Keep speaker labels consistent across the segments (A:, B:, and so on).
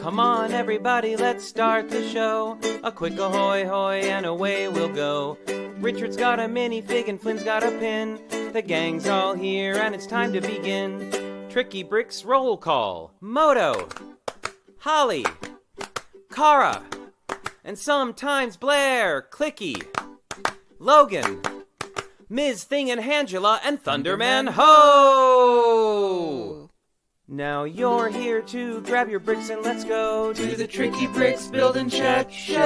A: Come on, everybody, let's start the show. A quick ahoy hoy and away we'll go. Richard's got a minifig and Flynn's got a pin. The gang's all here and it's time to begin. Tricky Bricks roll call. Moto, Holly, Kara, and sometimes Blair, Clicky, Logan, Ms. Thing and Angela, and Thunderman Ho! Now you're here to grab your bricks and let's go to the Tricky Bricks Build and Check Show!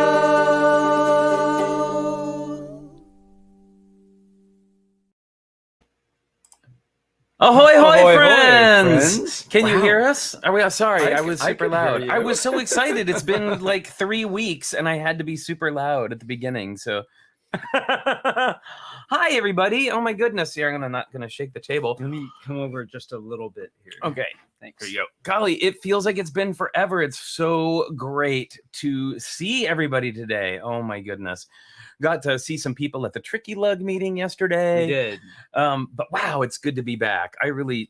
A: Ahoy, hoy, friends! Can you hear us? Are we? Sorry, I was super loud. I was so excited. It's been like 3 weeks, and I had to be super loud at the beginning. So, hi everybody! Oh my goodness! Here, I'm not gonna shake the table.
B: Let me come over just a little bit here.
A: Okay,
B: thanks.
A: there you go. Golly, it feels like it's been forever. It's so great to see everybody today. Oh my goodness. Got to see some people at the Tricky Lug meeting yesterday.
B: We did.
A: But wow, it's good to be back. I really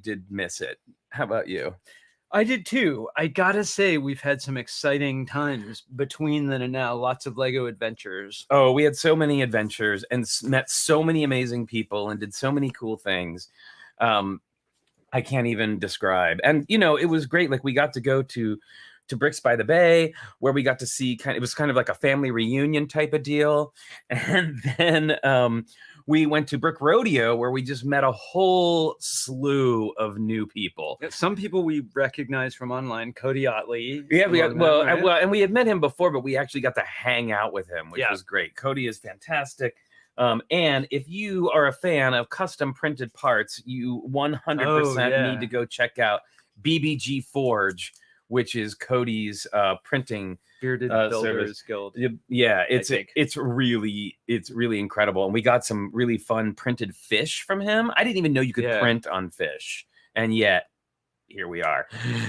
A: did miss it. How about you?
B: I did too. I gotta say, we've had some exciting times between then and now. Lots of Lego adventures.
A: Oh, we had so many adventures and met so many amazing people and did so many cool things. I can't even describe. And, you know, it was great. Like we got to go to Bricks by the Bay, where we got to see it was kind of like a family reunion type of deal. And then we went to Brick Rodeo, where we just met a whole slew of new people.
B: Some people we recognize from online. Cody Otley.
A: Yeah, and we had met him before, but we actually got to hang out with him, which was great. Cody is fantastic. And if you are a fan of custom printed parts, you 100% need to go check out BBG Forge, which is Cody's printing
B: Bearded Builders
A: service.
B: Guild.
A: Yeah, it's really incredible. And we got some really fun printed fish from him. I didn't even know you could print on fish, and yet here we are.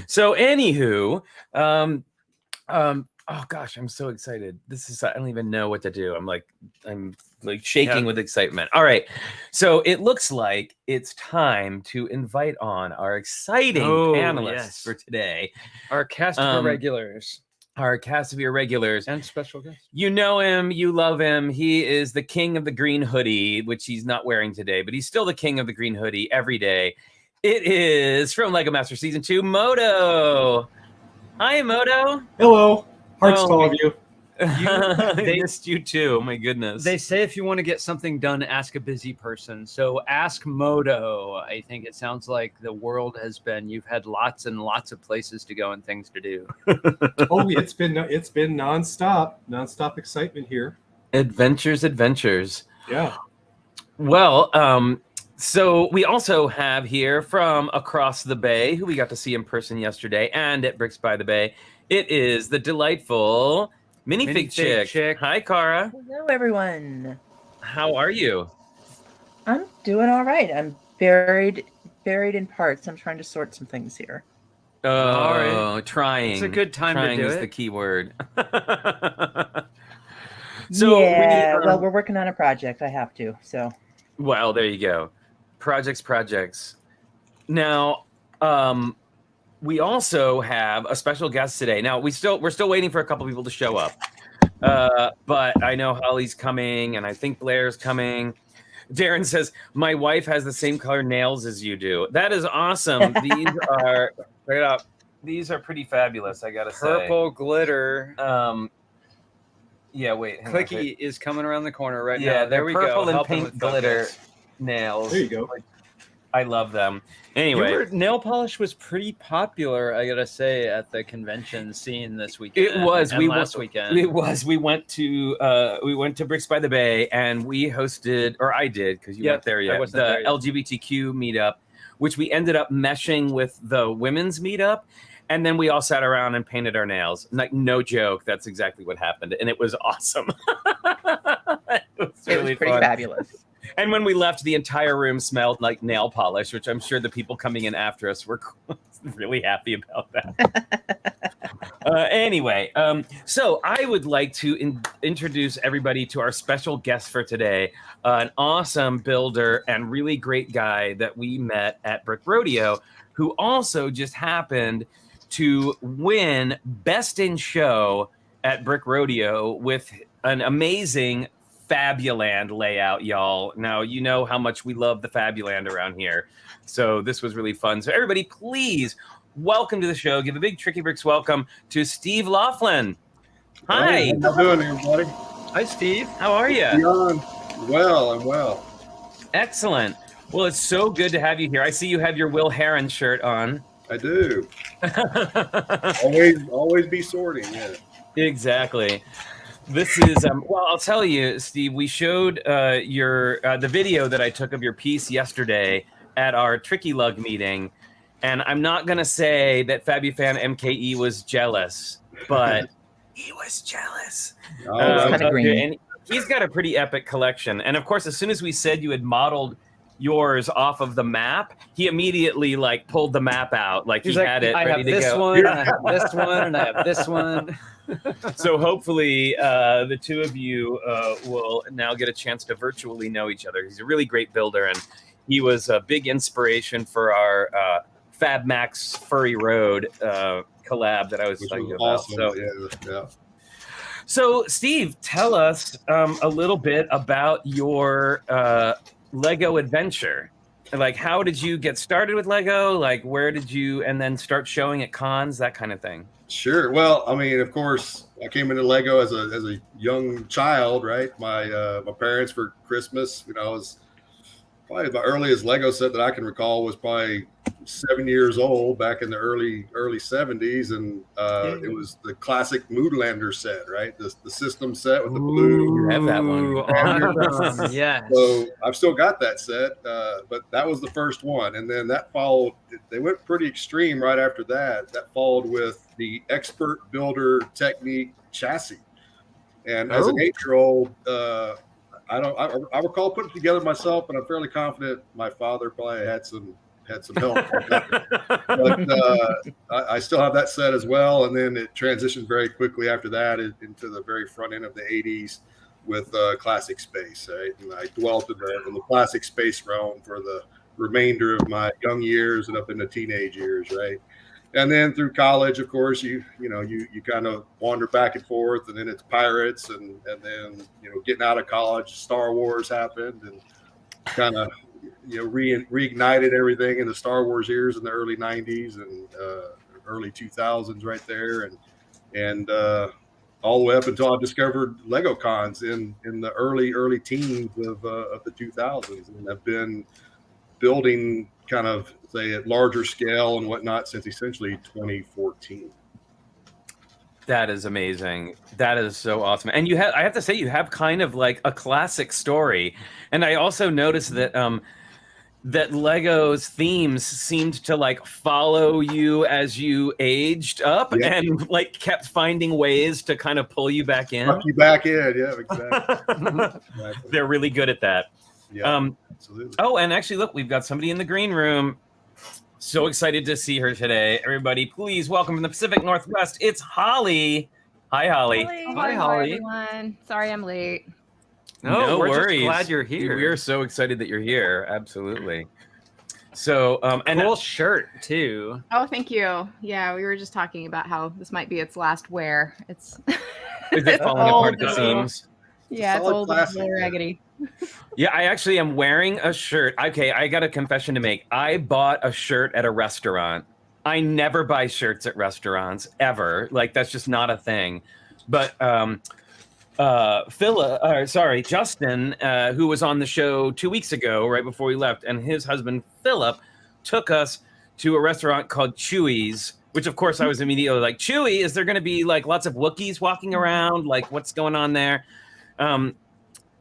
A: So anywho, oh gosh, I'm so excited. I don't even know what to do. I'm like shaking with excitement. All right. So it looks like it's time to invite on our exciting panelists for today.
B: Our cast of irregulars.
A: Our cast of irregulars.
B: And special guests.
A: You know him, you love him. He is the king of the green hoodie, which he's not wearing today, but he's still the king of the green hoodie every day. It is from Lego Master Season 2, Moto. Hi, Moto.
C: Hello. Hearts to all of you.
A: They missed you too. Oh my goodness.
B: They say if you want to get something done, ask a busy person. So ask Moto. I think it sounds like the world has been. You've had lots and lots of places to go and things to do.
C: Oh, it's been nonstop excitement here.
A: Adventures.
C: Yeah.
A: Well, so we also have here from across the bay, who we got to see in person yesterday and at Bricks by the Bay. It is the delightful Minifigchick. Hi, Kara.
D: Hello, everyone.
A: How are you?
D: I'm doing all right. I'm buried in parts. I'm trying to sort some things here.
A: Oh, trying.
B: It's a good time
A: trying
B: to do
A: is
B: it.
A: the key word.
D: Well, we're working on a project. I have to. So.
A: Well, there you go. Projects. Now, we also have a special guest today. Now we're still waiting for a couple people to show up, but I know Holly's coming, and I think Blair's coming. Darren says my wife has the same color nails as you do. That is awesome. These are straight up. These are pretty fabulous. I gotta say.
B: Purple glitter.
A: Yeah. Wait.
B: Clicky is coming around the corner right now.
A: Yeah, they're
B: there we
A: purple
B: go.
A: and pink glitter nails.
C: There you go.
A: I love them. Anyway,
B: nail polish was pretty popular, I gotta say, at the convention scene this weekend.
A: It was.
B: Last weekend.
A: It was. We went to Bricks by the Bay, and we hosted, or I did, because you weren't there yet. The LGBTQ meetup, which we ended up meshing with the women's meetup, and then we all sat around and painted our nails. Like, no joke, that's exactly what happened, and it was awesome. It was really
D: pretty fabulous.
A: And when we left, the entire room smelled like nail polish, which I'm sure the people coming in after us were really happy about that. Anyway, so I would like to introduce everybody to our special guest for today, an awesome builder and really great guy that we met at Brick Rodeo, who also just happened
B: to win Best in Show at Brick Rodeo with an amazing Fabuland layout, y'all. Now, you know how much we love the Fabuland around here. So this was really fun. So everybody, please welcome to the show. Give a big Tricky Bricks welcome to Steve Laughlin. Hi.
E: Hey, how you doing, everybody?
B: Hi, Steve. How are you?
E: John. Well, I'm well.
B: Excellent. Well, it's so good to have you here. I see you have your Will Heron shirt on.
E: I do. always be sorting. Yeah.
B: Exactly. This is well, I'll tell you, Steve. We showed the video that I took of your piece yesterday at our Tricky Lug meeting, and I'm not gonna say that FabuFan MKE was jealous, but he was jealous.
E: Oh, that's
B: and he's got a pretty epic collection. And of course, as soon as we said you had modeled yours off of the map, he immediately like pulled the map out, like
F: he's
B: he
F: like,
B: had it
F: I
B: ready
F: have
B: to
F: this
B: go.
F: one, I have this one, and I have this one.
B: So hopefully the two of you will now get a chance to virtually know each other. He's a really great builder, and he was a big inspiration for our Fab Max Furry Road collab that I was talking about.
E: Awesome.
B: So,
E: Yeah.
B: so Steve, tell us a little bit about your Lego adventure. Like, how did you get started with Lego? Like, where did you, and then start showing at cons, that kind of thing?
E: Sure. Well, I mean, of course, I came into Lego as a young child, right? My parents for Christmas, I was probably the earliest Lego set that I can recall was probably 7 years old back in the early 70s, and it was the classic Moodlander set, right? The system set with the blue.
B: You have that one.
F: Awesome. Yes.
E: So I've still got that set, but that was the first one, and then that followed. They went pretty extreme right after that. That followed with the Expert Builder Technique chassis, and as an 8-year-old, I recall putting it together myself, and I'm fairly confident my father probably had some help. But I still have that set as well, and then it transitioned very quickly after that into the very front end of the 80s with Classic Space, right? And I dwelt in the Classic Space realm for the remainder of my young years and up into teenage years, right? And then through college, of course, you kind of wander back and forth, and then it's Pirates, and then getting out of college, Star Wars happened, and kind of reignited everything in the Star Wars years in the early 90s and early 2000s, right there, and all the way up until I discovered Lego cons in the early teens of the 2000s, and I've been building kind of say at larger scale and whatnot since essentially 2014.
B: That is amazing. That is so awesome. And I have to say, you have kind of like a classic story. And I also noticed that that Lego's themes seemed to like follow you as you aged up, and like kept finding ways to kind of pull you back in.
E: Pull you back in, yeah, exactly.
B: They're really good at that.
E: Yeah, absolutely.
B: Oh, and actually, look, we've got somebody in the green room. So excited to see her today. Everybody, please welcome from the Pacific Northwest. It's Holly. Hi, Holly.
F: Hi, Holly.
G: Everyone. Sorry I'm late.
B: No
F: we're
B: worries.
F: just glad you're here.
B: We're so excited that you're here. Absolutely. So, and
F: cool shirt too.
G: Oh, thank you. Yeah, we were just talking about how this might be its last wear. It's
B: is it falling apart at the seams?
G: Yeah, it's old and really raggedy.
B: Yeah, I actually am wearing a shirt. Okay, I got a confession to make. I bought a shirt at a restaurant. I never buy shirts at restaurants ever. Like, that's just not a thing. But Justin, who was on the show 2 weeks ago, right before we left, and his husband Philip took us to a restaurant called Chewy's, which of course I was immediately like, Chewy, is there going to be like lots of Wookiees walking around? Like, what's going on there?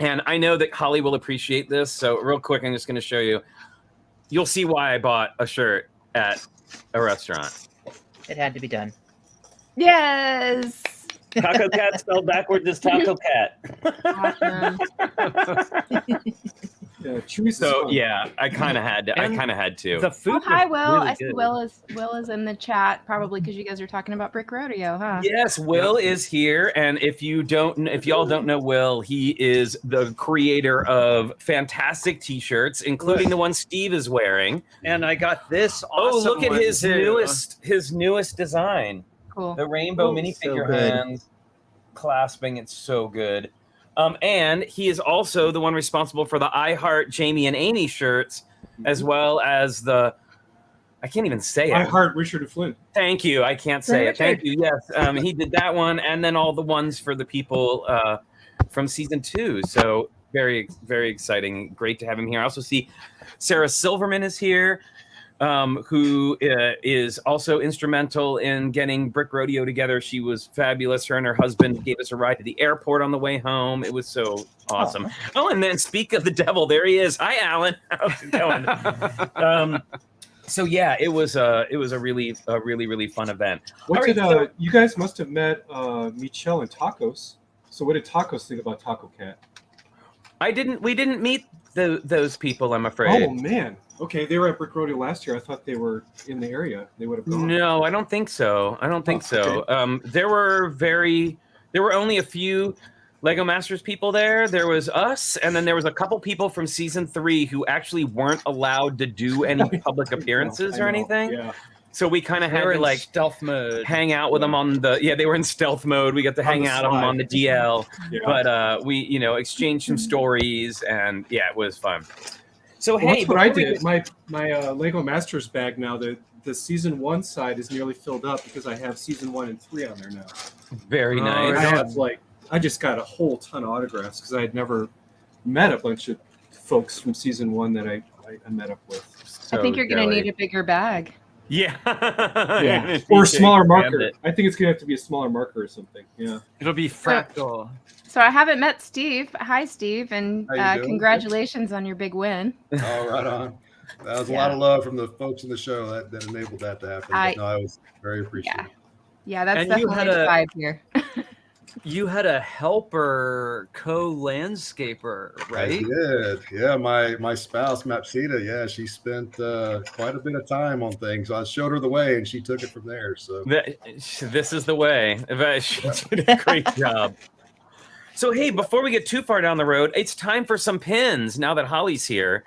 B: And I know that Holly will appreciate this. So real quick, I'm just going to show you. You'll see why I bought a shirt at a restaurant.
D: It had to be done.
G: Yes.
B: Taco Cat spelled backwards is Taco Cat.
G: Awesome.
C: Chewy's is
B: So
C: fun.
B: yeah, I kind of had to.
F: And
B: I kind of had to.
F: The food.
G: Hi,
F: was
G: Will.
F: really
G: I see
F: good.
G: Will is in the chat probably because you guys are talking about Brick Rodeo, huh?
B: Yes, Will is here, and if y'all don't know Will, he is the creator of fantastic T-shirts, including the one Steve is wearing.
F: And I got this.
B: Oh,
F: Awesome
B: look at
F: one,
B: his
F: too.
B: newest design,
G: Cool.
B: the rainbow
D: Oh,
B: minifigure
D: so good.
B: hands clasping. It's so good. And he is also the one responsible for the I Heart Jamie and Amy shirts, as well as I can't even say it.
C: I Heart Richard and Flynn.
B: Thank you. I can't say it.
D: Flynn
B: Thank you. Yes, he did that one, and then all the ones for the people from season 2. So very, very exciting. Great to have him here. I also see Sarah Silverman is here, who is also instrumental in getting Brick Rodeo together. She was fabulous. Her and her husband gave us a ride to the airport on the way home. It was so awesome. Oh, and then speak of the devil, there he is. Hi, Alan. How's it going? So yeah, it was a really fun event.
C: What
B: All
C: did
B: right, so-
C: you guys must have met Michelle and Tacos? So what did Tacos think about Taco Cat?
B: We didn't meet those people, I'm afraid.
C: Oh man. Okay, they were at Brick Rodeo last year. I thought they were in the area. They would have gone.
B: No, I don't think so. There were only a few Lego Masters people there. There was us, and then there was a couple people from season 3 who actually weren't allowed to do any public appearances
C: I
B: or
C: know.
B: anything.
C: Yeah.
B: So we kind of
F: They
B: had
F: were
B: to
F: in
B: like
F: stealth mode.
B: hang out with them on the they were in stealth mode. We got to
C: On
B: hang
C: the
B: out with them
C: slide.
B: on the DL,
C: Yeah.
B: but we exchanged some stories, and yeah, it was fun. So
C: Well,
B: hey,
C: that's what I
B: before we
C: did. My Lego Masters bag now. The season 1 side is nearly filled up because I have season 1 and 3 on there now.
B: Very
F: Oh,
B: nice.
C: I have I just got a whole ton of autographs because I had never met a bunch of folks from season 1 that I met up with.
G: I think you're going to
B: jelly.
G: need a bigger bag.
B: Yeah.
C: Yeah, or a smaller marker. I think it's gonna have to be a smaller marker or something. Yeah.
F: It'll be fractal.
G: So I haven't met Steve. Hi, Steve, and
E: How you doing?
G: congratulations on your big win.
E: Oh, right on. That was a
G: Yeah.
E: lot of love from the folks in the show that enabled that to happen.
G: I
E: was very appreciative.
G: Yeah, that's
F: And you
G: definitely
F: had
G: the
F: a-
G: vibe here.
F: You had a helper co-landscaper,
E: I
F: right?
E: did. Yeah, my spouse, Mapsita, yeah, she spent quite a bit of time on things. I showed her the way, and she took it from there. So
B: This is the way. She did a great job. So hey, before we get too far down the road, it's time for some pins. Now that Holly's here,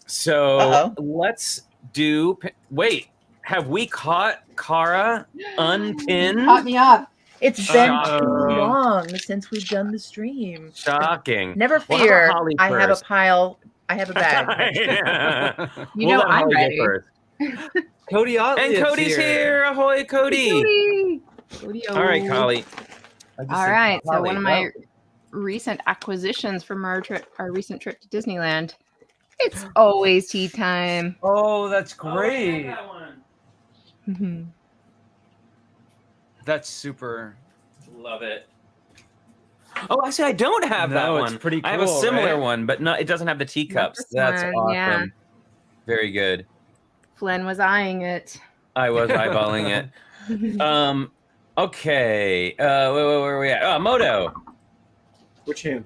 B: so let's do. Wait, have we caught Kara unpinned?
D: Caught me up. It's been
B: Uh-oh.
D: too long since we've done the stream.
B: Shocking.
D: Never
B: Well, how about
D: fear.
B: Holly
D: I have a
B: first?
D: pile. I have a bag.
B: Yeah.
G: You
B: We'll
G: know
B: let
G: I'm
B: Holly go
G: ready.
B: first.
F: Cody Otley
B: And
F: is
B: Cody's here. Ahoy, Cody.
G: Cody.
B: All right, Holly.
G: All right. So one of my recent acquisitions from our recent trip to Disneyland. It's always tea time.
F: Oh, that's great.
G: Mhm.
F: That's super.
B: Love it. Oh, actually, I don't have that
F: No,
B: one.
F: it's pretty
B: I have a
F: cool,
B: similar
F: right?
B: one, but no, it doesn't have the teacups.
G: this
B: That's
G: one,
B: awesome.
G: yeah.
B: Very good.
G: Flynn was eyeing it.
B: I was eyeballing it. Okay. Where are we at? Oh, Moto.
C: Which hand?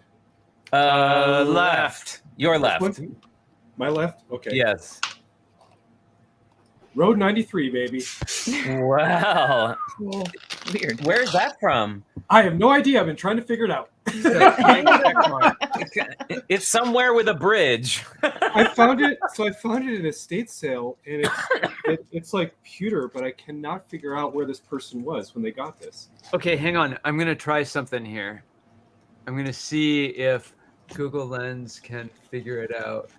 B: Left. Your left.
C: One? My left. Okay.
B: Yes.
C: Road 93, baby.
B: Wow.
D: Weird.
B: Where's that from?
C: I have no idea. I've been trying to figure it out.
B: It's somewhere with a bridge.
C: I found it. So I found it at a estate sale, and it's like pewter, but I cannot figure out where this person was when they got this.
F: Okay, hang on. I'm gonna try something here. I'm gonna see if Google Lens can figure it out.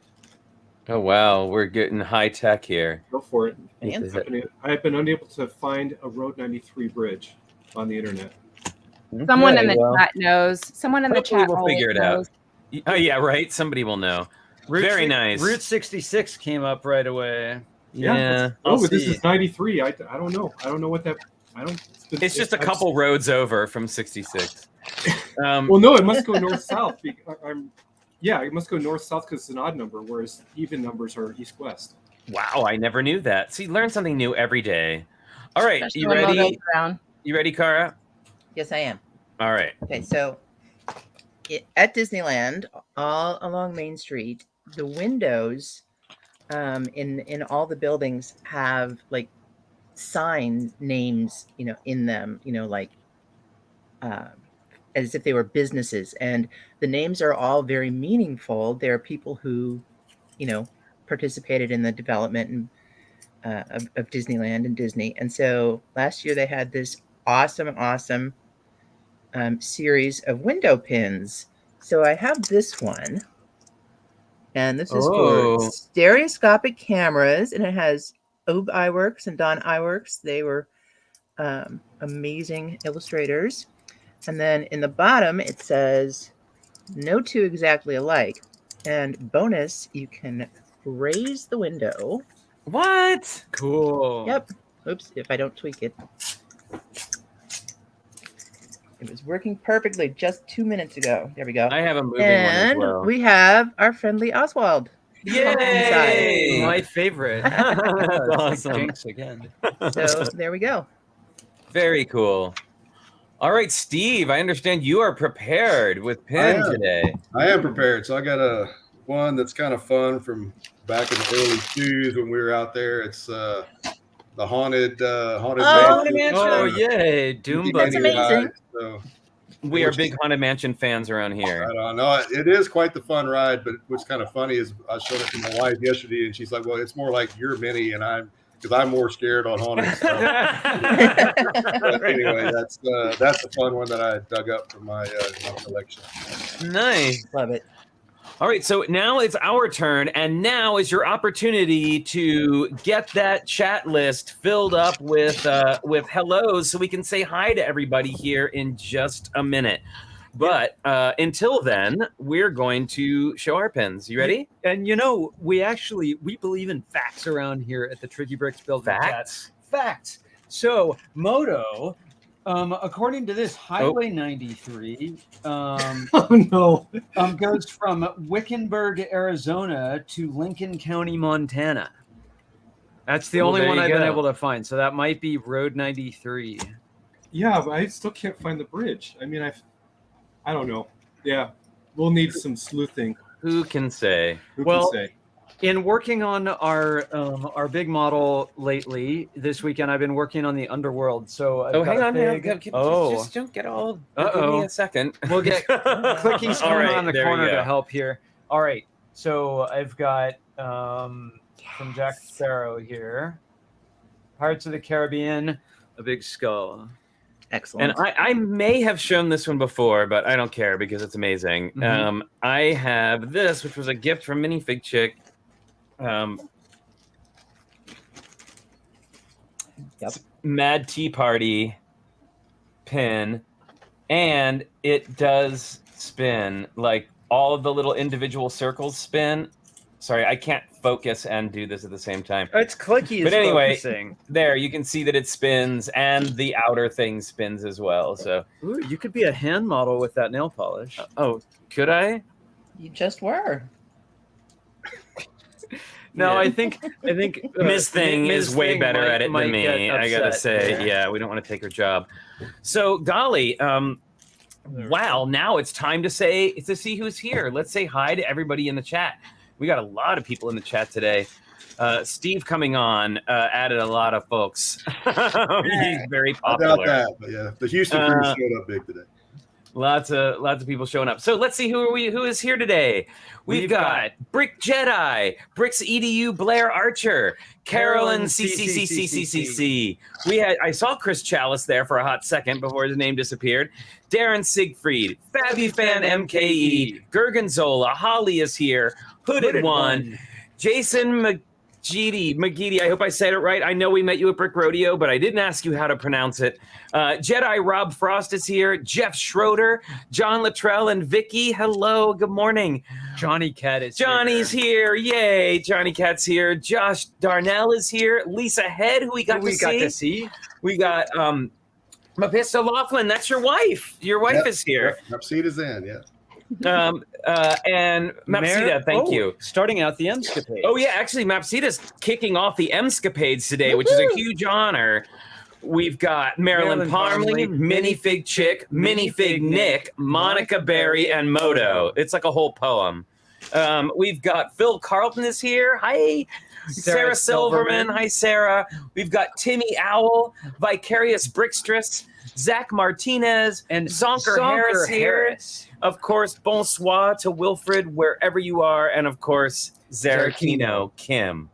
B: Oh wow, we're getting high tech here.
C: Go for it.
D: Fancy.
C: I've been unable to find a Road 93 bridge on the internet.
G: Someone
B: Okay,
G: in the
B: well,
G: chat knows. Someone in the
B: hopefully
G: chat
B: we'll
G: always
B: figure it
G: knows.
B: out. Oh yeah, right. Somebody will know. Very nice.
F: Route 66 came up right away.
B: Yeah.
C: Oh,
F: I'll
C: but this
F: see.
C: is 93. I don't know. I don't know what that. I don't.
B: It's just a couple roads over from 66.
C: Well, no, it must go north south. Yeah, it must go north south because it's an odd number, whereas even numbers are east west.
B: Wow, I never knew that. See, learn something new every day. All right,
G: Especially
B: you
G: when Moto's
B: ready?
G: around.
B: You ready, Kara?
D: Yes, I am.
B: All right.
D: Okay, so at Disneyland, all along Main Street, the windows in all the buildings have like sign names, in them, like as if they were businesses, and the names are all very meaningful. There are people who, participated in the development of Disneyland and Disney. And so last year they had this awesome series of window pins. So I have this one, and this is for Stereoscopic Cameras, and it has Obe Iwerks and Don Iwerks. They were amazing illustrators. And then in the bottom it says, "No two exactly alike." And bonus, you can raise the window.
B: What?
F: Cool.
D: Yep. Oops, if I don't tweak it. It was working perfectly just 2 minutes ago. There we go.
B: I have a moving
D: And
B: one as well.
D: we have our friendly Oswald.
B: Yay!
F: My favorite.
B: That's awesome.
F: Jinx again.
D: So there we go.
B: Very cool. All right, Steve, I understand you are prepared with pins today.
E: I am prepared. So I got one that's kind of fun from back in the early 2000s when we were out there. It's the haunted mansion.
F: Oh, yay. Doom
D: That's
F: Buggy.
D: amazing.
E: So
B: We are big Haunted Mansion fans around here.
E: I don't know. It is quite the fun ride, but what's kind of funny is I showed it to my wife yesterday, and she's like, "Well, it's more like your mini," and because I'm more scared on haunted stuff. But anyway, that's the fun one that I dug up from my collection.
B: Nice.
D: Love it.
B: All right, so now it's our turn, and now is your opportunity to get that chat list filled up with hellos, so we can say hi to everybody here in just a minute. But until then, we're going to show our pins. You ready?
F: And we believe in facts around here at the Tricky Bricks Building.
B: Facts?
F: Facts. So Moto, according to this, Highway 93
C: Oh no.
F: goes from Wickenburg, Arizona to Lincoln County, Montana. That's the only
B: there
F: one
B: you
F: I've been
B: go.
F: able to find. So that might be Road 93.
C: Yeah, but I still can't find the bridge. I mean, I don't know. Yeah, we'll need some sleuthing.
B: Who can say?
C: Who
F: Well,
C: can say?
F: In working on our big model lately, this weekend I've been working on the Underworld. So I've got
B: Hang
F: a
B: on.
F: big-
B: Just don't get all... Give me a second.
F: We'll get clickies
B: All
F: coming
B: right,
F: on the
B: there we
F: corner
B: go.
F: to help here. All right, so I've got from Jack Sparrow here, Pirates of the Caribbean, a big skull.
D: Excellent.
B: And I may have shown this one before, but I don't care because it's amazing.
F: Mhm.
B: I have this, which was a gift from Minifigchick.
D: Yep.
B: Mad Tea Party pin, and it does spin, like all of the little individual circles spin. Sorry, I can't focus and do this at the same time.
F: It's clicky.
B: But anyway,
F: focusing.
B: There, you can see that it spins, and the outer thing spins as well. So,
F: Ooh, you could be a hand model with that nail polish.
B: oh, could I?
D: You just were.
F: No,
B: Yeah.
F: I think
B: Ms. Thing is way better at it than me.
F: get
B: I gotta
F: upset.
B: say, yeah, we don't want to take her job. So, golly, wow! Now it's time to see who's here. Let's say hi to everybody in the chat. We got a lot of people in the chat today. Steve coming on added a lot of folks. He's very
E: I doubt
B: popular.
E: that, but yeah, the Houston crew showed up big today.
B: Lots of people showing up. So let's see who is here today. We've got Brick Jedi, Brick's EDU Blair Archer, Carolyn CCCCCCC. I saw Chris Chalice there for a hot second before his name disappeared. Darren Siegfried, Fabufan MKE, Gergonzola, Holly is here, Hooded One, Jason McGeady, I hope I said it right. I know we met you at Brick Rodeo, but I didn't ask you how to pronounce it. Jedi Rob Frost is here. Jeff Schroeder, John Luttrell, and Vicky. Hello, good morning.
F: Johnny Cat is
B: Johnny's here. Yay, Johnny Cat's here. Josh Darnell is here. Lisa Head, who we got to see. We got Mapista Laughlin. That's your wife. Your wife is here.
E: Mapsita's in, yeah.
B: And Mapsita, thank you.
F: Starting out the Emscapade.
B: Oh, yeah, actually, Mapsita's kicking off the Emscapades today, which is a huge honor. We've got Marilyn Parmley, Minifigchick, Minifig Nick, Monica Berry, and Moto. It's like a whole poem. We've got Phil Carlton is here. Hi. Sarah Silverman. Hi, Sarah. We've got Timmy Owl, Vicarious Brickstress, Zach Martinez,
F: And
B: Zonker Harris here. Of course, bonsoir to Wilfred, wherever you are. And of course, Zarakino Kim.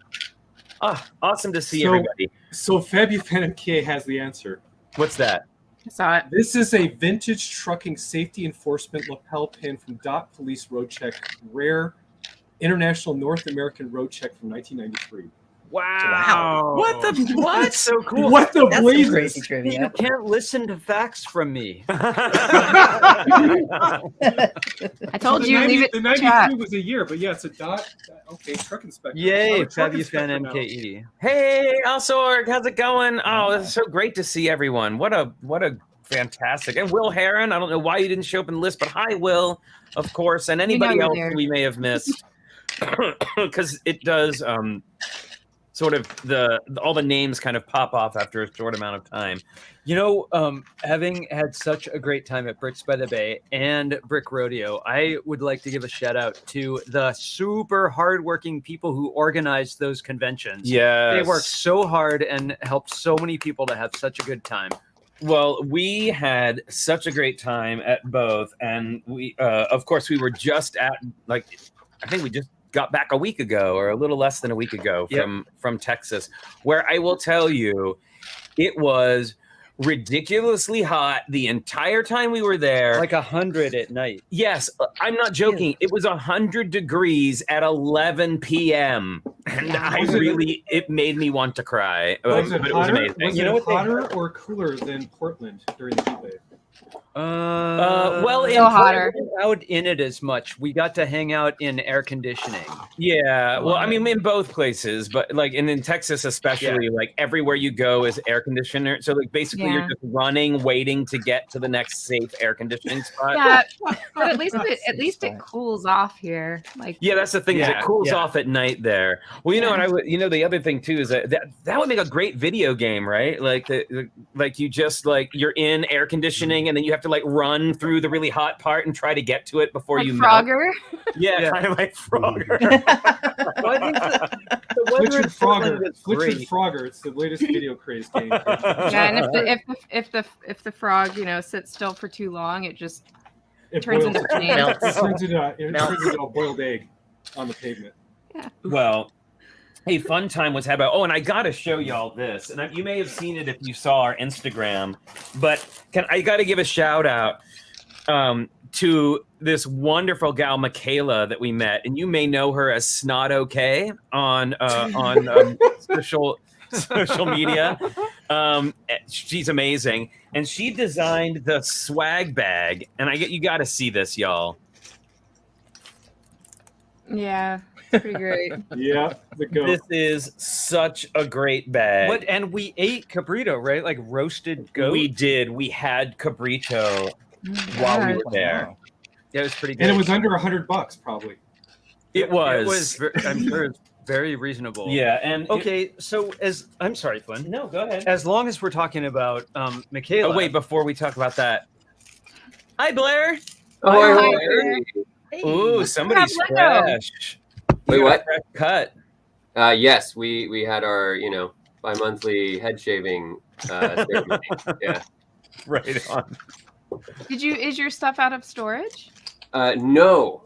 B: Awesome to see everybody.
C: So Fabuland MK has the answer.
B: What's that?
G: I saw it.
C: This is a vintage trucking safety enforcement lapel pin from Dot Police Road Check, rare International North American Road Check from 1993.
B: Wow.
F: What the what?
B: That's so cool.
C: What the
D: That's some
C: blazes?
D: crazy
F: You
D: trivia.
F: can't listen to facts from me.
G: I told
C: The
G: you, leave it
C: The
G: in
C: 93
G: chat.
C: was a year, but yeah, it's a Dot. Okay, truck inspector.
F: Yay,
C: I'm a truck
F: Fabuland
C: inspector now.
F: MKE.
B: Hey, Alsorg, how's it going? Oh, it's so great to see everyone. What a fantastic. And Will Heron, I don't know why you didn't show up in the list, but hi, Will, of course, and anybody
G: you're
B: else
G: there.
B: we may have missed. Because it does sort of all the names kind of pop off after a short amount of time.
F: You know, having had such a great time at Bricks by the Bay and Brick Rodeo, I would like to give a shout out to the super hardworking people who organized those conventions.
B: Yeah,
F: They worked so hard and helped so many people to have such a good time.
B: Well, we had such a great time at both, and we, of course, we were just at I think we just got back a week ago, or a little less than a week ago from Texas, where I will tell you, it was ridiculously hot the entire time we were there.
F: Like 100 at night.
B: Yes, I'm not joking. It was 100 degrees at 11 p.m. And it made me want to cry.
C: Was it
B: But it was
C: hotter?
B: amazing.
C: Was
F: You know
C: it
F: what they
C: hotter or cooler than Portland during the heat wave?
B: Well, in
G: Still hotter.
F: Out in it as much. We got to hang out in air conditioning.
B: Yeah, well, I mean, in both places, but in Texas especially, like everywhere you go is air conditioner. So basically, you're
G: Yeah.
B: just running, waiting to get to the next safe air conditioning spot.
G: Yeah, but at least it cools off here. Like,
B: Yeah, that's the thing. Is
F: Yeah,
B: it cools
F: yeah.
B: off at night there. Well, you know what I would. You know, the other thing too is that would make a great video game, right? Like you just you're in air conditioning and then you have to run through the really hot part and try to get to it before
G: like
B: you melt.
G: Frogger.
B: Yeah, kind of like Frogger.
F: Well, I think the weather
C: Richard
F: in Portland
C: Frogger.
F: is great.
C: Richard Frogger. It's the latest video craze game.
G: Yeah, and if the frog sits still for too long, it just
C: It
G: turns
C: boils-
G: into flame.
C: It turns into
D: Melts.
C: a boiled egg on the pavement.
B: Well, hey, fun time was had about. Oh, and I gotta show y'all this, and you may have seen it if you saw our Instagram, but I gotta give a shout out to this wonderful gal Michaela that we met, and you may know her as Snot OK on social media. She's amazing, and she designed the swag bag, and you got to see this, y'all.
G: Yeah, it's pretty great.
C: Yeah, the goat.
B: This is such a great bag.
F: And we ate cabrito, right? Like roasted goat.
B: We did. We had cabrito while we were there.
F: Yeah, it was pretty good.
C: And it was under $100, probably.
B: It was.
F: It was. I'm sure it's very reasonable.
B: Yeah. And
F: Okay, so I'm sorry, Flynn.
B: no, go ahead.
F: As long as we're talking about Michaela.
B: Oh wait, before we talk about that. Hi, Blair.
H: Oh,
D: Hey.
B: Ooh, somebody's
G: Hello.
B: fresh.
H: Wait,
B: You got a
H: what?
B: fresh cut.
H: yes, we had our bi-monthly head shaving ceremony. Yeah.
B: Right on.
G: Is your stuff out of storage?
H: No,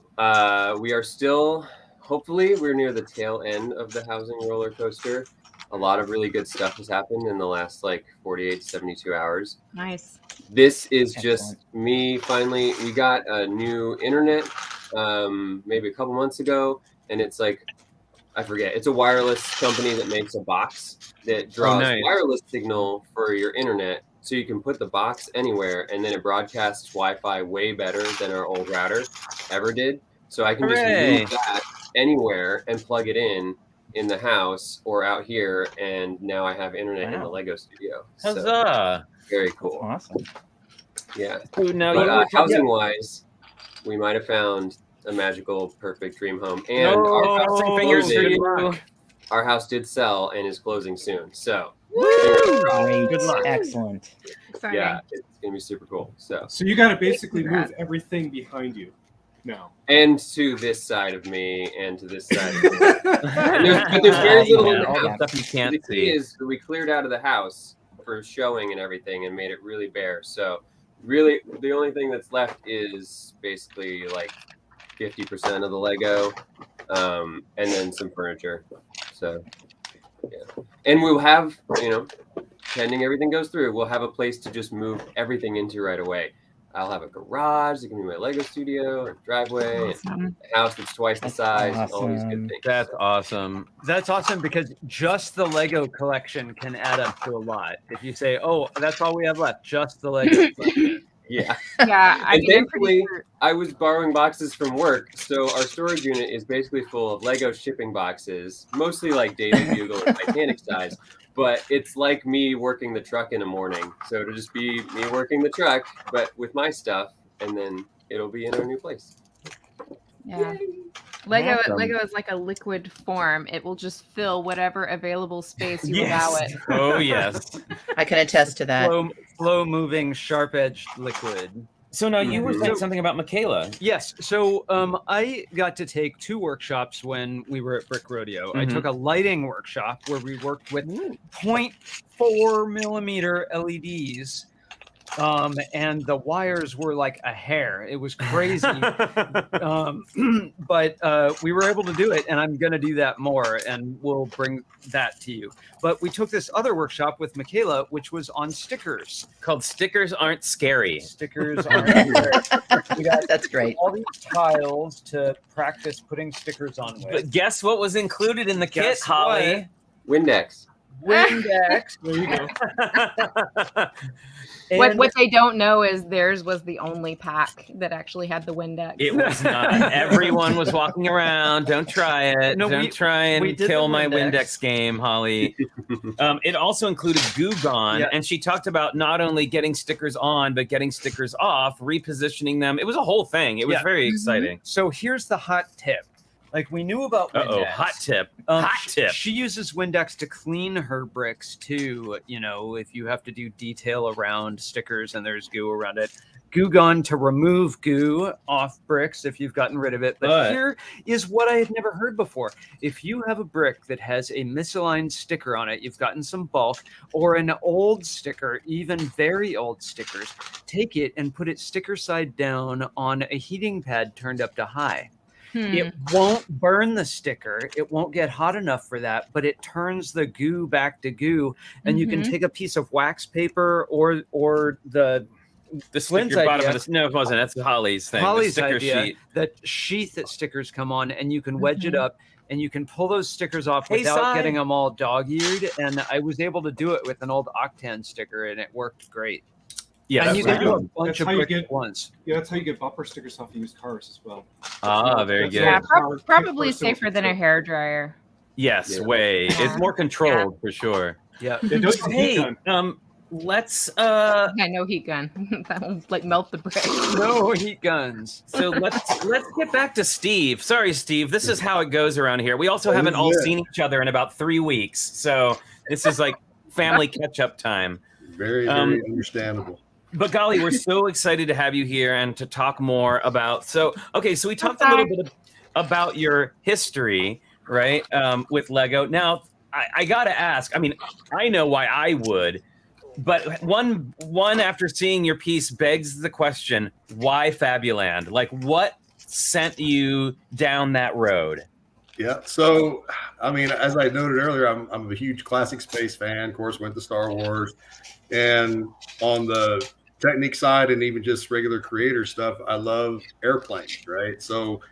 H: we are still. Hopefully, we're near the tail end of the housing roller coaster. A lot of really good stuff has happened in the last 48 to 72 hours.
G: Nice.
H: This is
D: Excellent.
H: just me finally. We got a new internet maybe a couple months ago, and it's I forget. It's a wireless company that makes a box that draws
B: nice.
H: wireless signal for your internet, so you can put the box anywhere, and then it broadcasts Wi-Fi way better than our old router ever did. So I can
B: Hooray.
H: just move that anywhere and plug it in the house or out here, and now I have internet in the
D: Wow.
H: Lego studio. So
B: Huzzah.
H: very
D: That's
H: cool.
D: awesome.
H: Yeah.
B: Ooh, now
H: But housing wise, we might have found a magical, perfect dream home. And
B: crossing fingers for
H: did,
B: you.
H: our house did sell and is closing soon. So
D: Great.
B: Good luck.
D: Excellent.
G: Exciting.
H: yeah, it's gonna be super cool. So
C: So you got to basically
G: Congrats.
C: move everything behind you. No.
H: And to this side of me, and to this side of me. But there's very little in the
B: all the
H: house.
B: stuff you can't
H: The key
B: see.
H: is we cleared out of the house for showing and everything and made it really bare. So really, the only thing that's left is basically like 50% of the Lego, and then some furniture. So, yeah. And we'll have, pending everything goes through, we'll have a place to just move everything into right away. I'll have a garage that can be my Lego studio, a driveway,
G: Awesome.
H: a house that's twice the size, and all these good things.
B: That's awesome.
F: That's awesome because just the Lego collection can add up to a lot. If you say, "Oh, that's all we have left," just the Lego collection.
H: Yeah.
G: Yeah, I
H: And
G: mean, I'm pretty
H: thankfully,
G: sure.
H: I was borrowing boxes from work, so our storage unit is basically full of Lego shipping boxes, mostly like Daily Bugle and Titanic size. But it's like me working the truck in the morning. So it'll just be me working the truck, but with my stuff, and then it'll be in our new place.
G: Yeah. Lego
B: Awesome.
G: Lego is like a liquid form. It will just fill whatever available space you allow it.
B: Oh, yes.
D: I can attest to that.
F: Slow moving, sharp edged liquid.
B: So now you were saying something about Michaela.
F: Yes. So I got to take 2 workshops when we were at Brick Rodeo. I
B: Mhm.
F: took a lighting workshop where we worked with 0.4 millimeter LEDs. And the wires were like a hair. It was crazy. But we were able to do it, and I'm going to do that more, and we'll bring that to you. But we took this other workshop with Michaela, which was on stickers.
B: Called Stickers Aren't Scary.
F: Stickers are we got
D: That's great.
F: all these tiles to practice putting stickers on with.
B: But guess what was included in the kit,
F: Guess
B: Holly?
H: Windex.
F: Windex.
C: There you go.
G: What they don't know is theirs was the only pack that actually had the Windex.
B: It was not. Everyone was walking around. Don't try it.
F: No,
B: Don't try
F: we
B: and
F: did
B: kill
F: the
B: my
F: Windex.
B: Windex game, Holly. It also included Goo Gone,
F: Yeah.
B: and she talked about not only getting stickers on, but getting stickers off, repositioning them. It was a whole thing. It was
F: Yeah.
B: very exciting.
F: So here's the hot tip. Like we knew about Windex.
B: Uh-oh, hot tip. Hot tip.
F: She uses Windex to clean her bricks too. If you have to do detail around stickers and there's goo around it. Goo Gone to remove goo off bricks if you've gotten rid of it. But here is what I had never heard before. If you have a brick that has a misaligned sticker on it, you've gotten some bulk, or an old sticker, even very old stickers, take it and put it sticker side down on a heating pad turned up to high. It won't burn the sticker. It won't get hot enough for that, but it turns the goo back to goo. And you can take a piece of wax paper or the Flynn's
B: sticker bottom
F: idea.
B: of the no, it wasn't. That's Holly's thing.
F: Holly's
B: the sticker
F: idea,
B: sheet.
F: that sheath that stickers come on, and you can wedge it up, and you can pull those stickers off
B: Hey,
F: without
B: Si.
F: getting them all dog-eared. And I was able to do it with an old Octan sticker, and it worked great.
B: Yeah,
F: and
B: that's
F: you
B: right.
F: can do a
C: That's
F: bunch of
C: how you
F: bricks
C: get-
F: at once.
C: Yeah, that's how you get bumper stickers off used cars as well.
B: Ah, very
C: That's
B: good.
G: Yeah,
C: how-
G: probably
C: personal
G: safer than a
C: control.
G: hairdryer.
B: Yes,
H: Yeah.
B: way.
G: Yeah.
B: It's more controlled for sure.
F: Yeah.
C: Yeah, don't use a heat
B: Hey,
C: gun.
B: let's
G: Yeah, no heat gun. That will like melt the brick.
F: No heat guns.
B: so let's get back to Steve. Sorry, Steve. This is how it goes around here. We also haven't all seen each other in about 3 weeks, so this is like family catch-up time.
E: Very, very understandable.
B: But golly, we're so excited to have you here and to talk more about. So we talked a little bit about your history, right, with Lego. Now, I got to ask. I mean, I know why I would, but one after seeing your piece begs the question: why Fabuland? Like, what sent you down that road?
E: Yeah. So, I mean, as I noted earlier, I'm a huge classic space fan. Of course, went to Star Wars, and on the technique side and even just regular creator stuff, I love airplanes, right? So,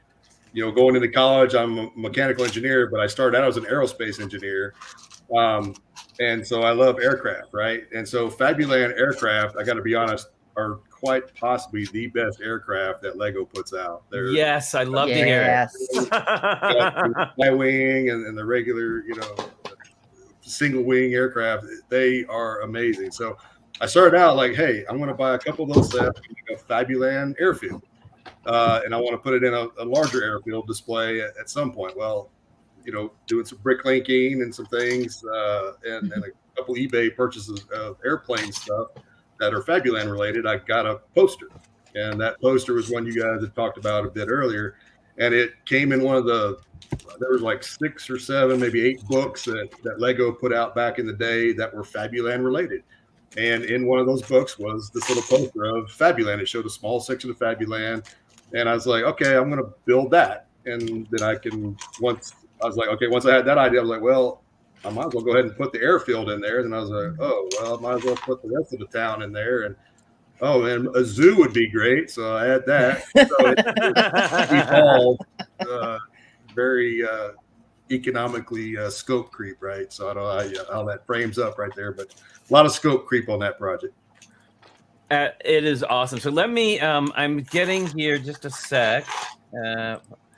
E: going into college, I'm a mechanical engineer, but I started out as an aerospace engineer. And so I love aircraft, right? And so Fabuland aircraft, I got to be honest, are quite possibly the best aircraft that Lego puts out. They're
B: Yes, I love to hear
D: Yes.
B: it.
E: my wing and the regular, single wing aircraft. They are amazing. So I started out like, hey, I'm going to buy a couple of those sets, a Fabuland airfield. And I want to put it in a larger airfield display at some point. Well, doing some brick linking and some things and a couple eBay purchases of airplane stuff that are Fabuland related, I got a poster. And that poster was one you guys had talked about a bit earlier. And it came in one of there was like 6 or 7, maybe 8 books that Lego put out back in the day that were Fabuland related. And in one of those books was this little poster of Fabuland. It showed a small section of Fabuland. And I was like, okay, I'm going to build that. And then once I had that idea, I was like, well, I might as well go ahead and put the airfield in there. And I was like, oh, well, I might as well put the rest of the town in there. And a zoo would be great. So I had that. So it evolved very economically scope creep, right? So I don't know how that frames up right there, but a lot of scope creep on that project.
B: It is awesome. So let me, I'm getting here just a sec.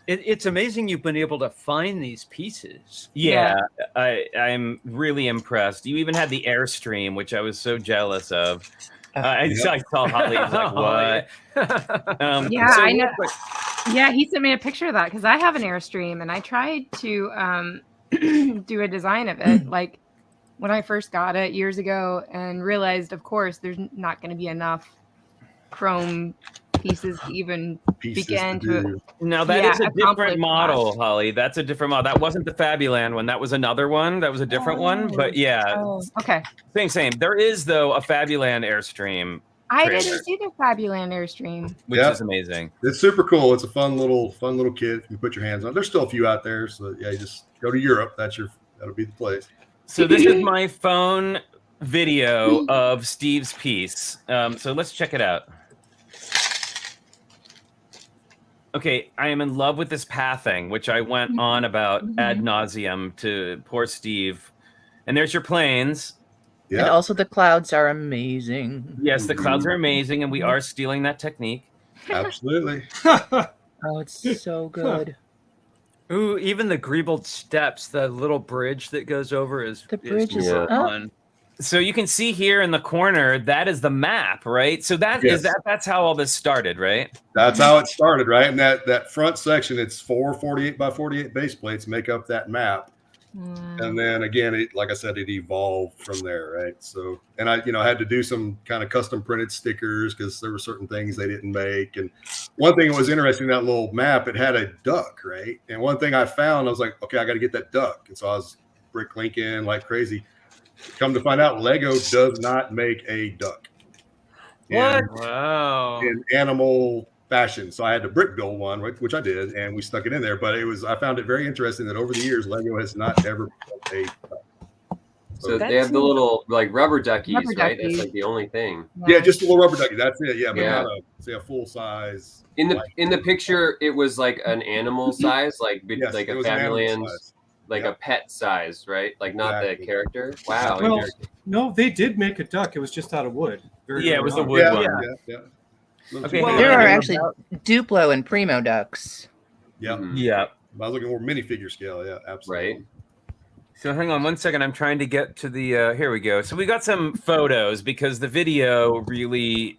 F: It's amazing you've been able to find these pieces.
B: Yeah, I'm really impressed. You even had the Airstream, which I was so jealous of. I saw Holly. I was like, what?
G: I know. Yeah, he sent me a picture of that because I have an Airstream and I tried to do a design of it like when I first got it years ago and realized, of course, there's not going to be enough chrome pieces to even begin to.
B: Now that is a different model, Holly. That's a different model. That wasn't the Fabuland one. That was another one. That was a different one. But yeah.
G: Oh, okay.
B: Same. There is though a Fabuland Airstream.
G: I didn't see the Fabuland Airstream,
B: which is amazing.
E: It's super cool. It's a fun little kit. You put your hands on. There's still a few out there. So yeah, you just go to Europe. That'll be the place.
B: So this is my phone video of Steve's piece. So let's check it out. Okay, I am in love with this pathing, which I went on about ad nauseum to poor Steve. And there's your planes.
D: Yeah. And also the clouds are amazing.
B: Yes, the clouds are amazing, and we are stealing that technique.
E: Absolutely.
D: Oh, it's so good.
F: Ooh, even the greebled steps, the little bridge that goes over is
D: so
F: fun.
B: So you can see here in the corner, that is the map, right? So that's how all this started, right?
E: That's how it started, right? And that front section, it's 4 48 by 48 base plates make up that map. And then again, like I said, it evolved from there, right? So, and I had to do some kind of custom printed stickers because there were certain things they didn't make. And one thing that was interesting, that little map, it had a duck, right? And one thing I found, I was like, okay, I got to get that duck. And so I was brick linking like crazy. Come to find out, Lego does not make a duck.
F: Wow.
E: In animal fashion. So I had to brick build one, which I did, and we stuck it in there. But I found it very interesting that over the years, Lego has not ever built a duck.
H: So they have the little like rubber duckies, right? That's like the only thing.
E: Yeah, just a little rubber ducky. That's it. Yeah, but not a full size.
H: In the picture, it was like an animal size, like like a Fabuland. Like a pet size, right? Like not the character. Wow.
C: Well, no, they did make a duck. It was just out of wood.
B: It was the wood one.
E: Yeah.
B: Okay.
D: Well, there are actually Duplo and Primo ducks.
E: Yeah.
B: Yeah.
E: I was looking more minifigure scale. Yeah, absolutely.
H: Right.
B: So hang on 1 second. I'm trying to get to the. Here we go. So we got some photos because the video really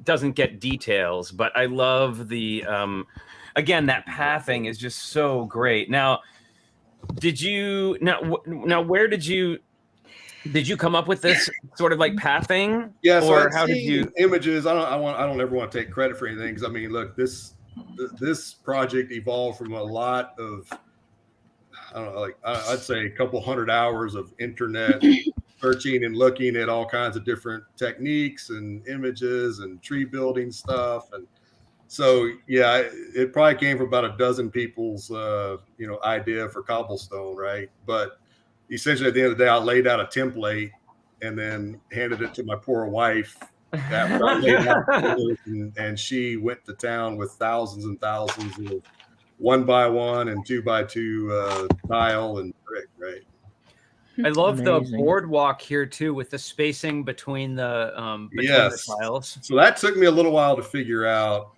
B: doesn't get details, but I love the. Again, that pathing is just so great. Now, where did you come up with this sort of like pathing?
E: Yeah, so
B: or how did you
E: images? I don't ever want to take credit for anything because I mean, look, this project evolved from a lot of I'd say a couple hundred hours of internet searching and looking at all kinds of different techniques and images and tree building stuff. And so, yeah, it probably came from about a dozen people's, idea for cobblestone, right? But essentially, at the end of the day, I laid out a template and then handed it to my poor wife. And she went to town with thousands and thousands of 1x1 and 2x2 tile and brick, right?
F: I love the boardwalk here too, with the spacing between the tiles.
E: So that took me a little while to figure out.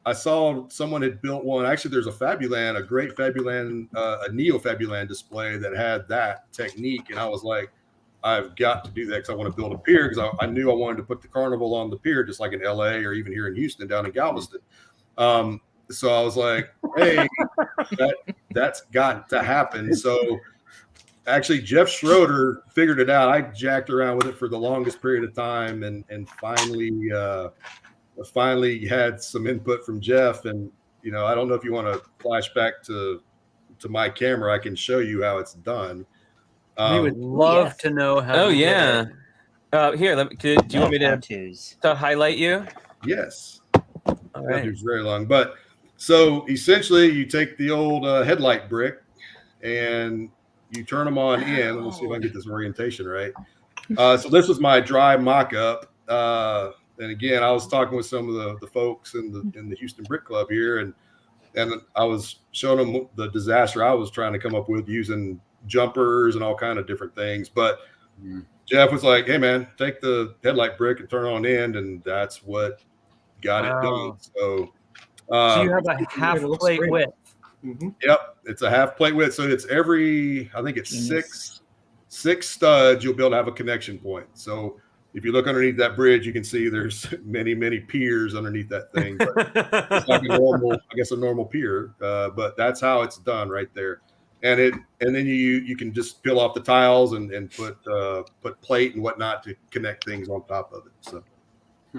E: I saw someone had built one. Actually, there's a great Fabuland, a Neo Fabuland display that had that technique, and I was like, I've got to do that because I want to build a pier because I knew I wanted to put the carnival on the pier, just like in LA or even here in Houston, down in Galveston. So I was like, hey, that's got to happen. So actually, Jeff Schroeder figured it out. I jacked around with it for the longest period of time, and finally had some input from Jeff. And I don't know if you want to flash back to my camera. I can show you how it's done.
F: We would love to know how.
B: Oh yeah. Here, do you want me to highlight you?
E: Yes.
B: All right.
E: It's very long, but so essentially, you take the old headlight brick and you turn them on in. Let's see if I can get this orientation right. So this was my dry mock-up. And again, I was talking with some of the folks in the Houston Brick Club here, and I was showing them the disaster I was trying to come up with using jumpers and all kind of different things. But Jeff was like, "Hey man, take the headlight brick and turn it on end," and that's what got it done. So
F: you have a half plate width.
C: Mm-hmm.
E: Yep, it's a half plate width. So it's I think it's six studs. You'll be able to have a connection point. So if you look underneath that bridge, you can see there's many piers underneath that thing. But it's like a normal pier. But that's how it's done right there. And then you can just peel off the tiles and put plate and whatnot to connect things on top of it. So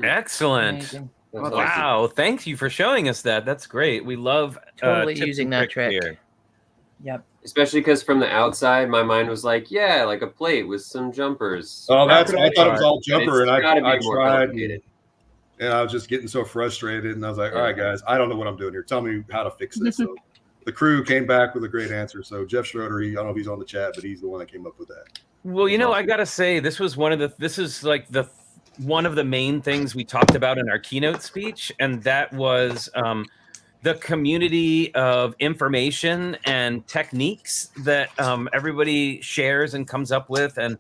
B: excellent. Wow, thank you for showing us that. That's great. We love
D: totally using that trick here. Yep.
H: Especially because from the outside, my mind was like, yeah, like a plate with some jumpers.
E: Oh, I thought it was all jumper, and I tried, and I was just getting so frustrated, and I was like, all right, guys, I don't know what I'm doing here. Tell me how to fix this. So the crew came back with a great answer. So Jeff Schroeder, I don't know if he's on the chat, but he's the one that came up with that.
B: Well, I gotta say, this is one of the main things we talked about in our keynote speech, and that was the community of information and techniques that everybody shares and comes up with. And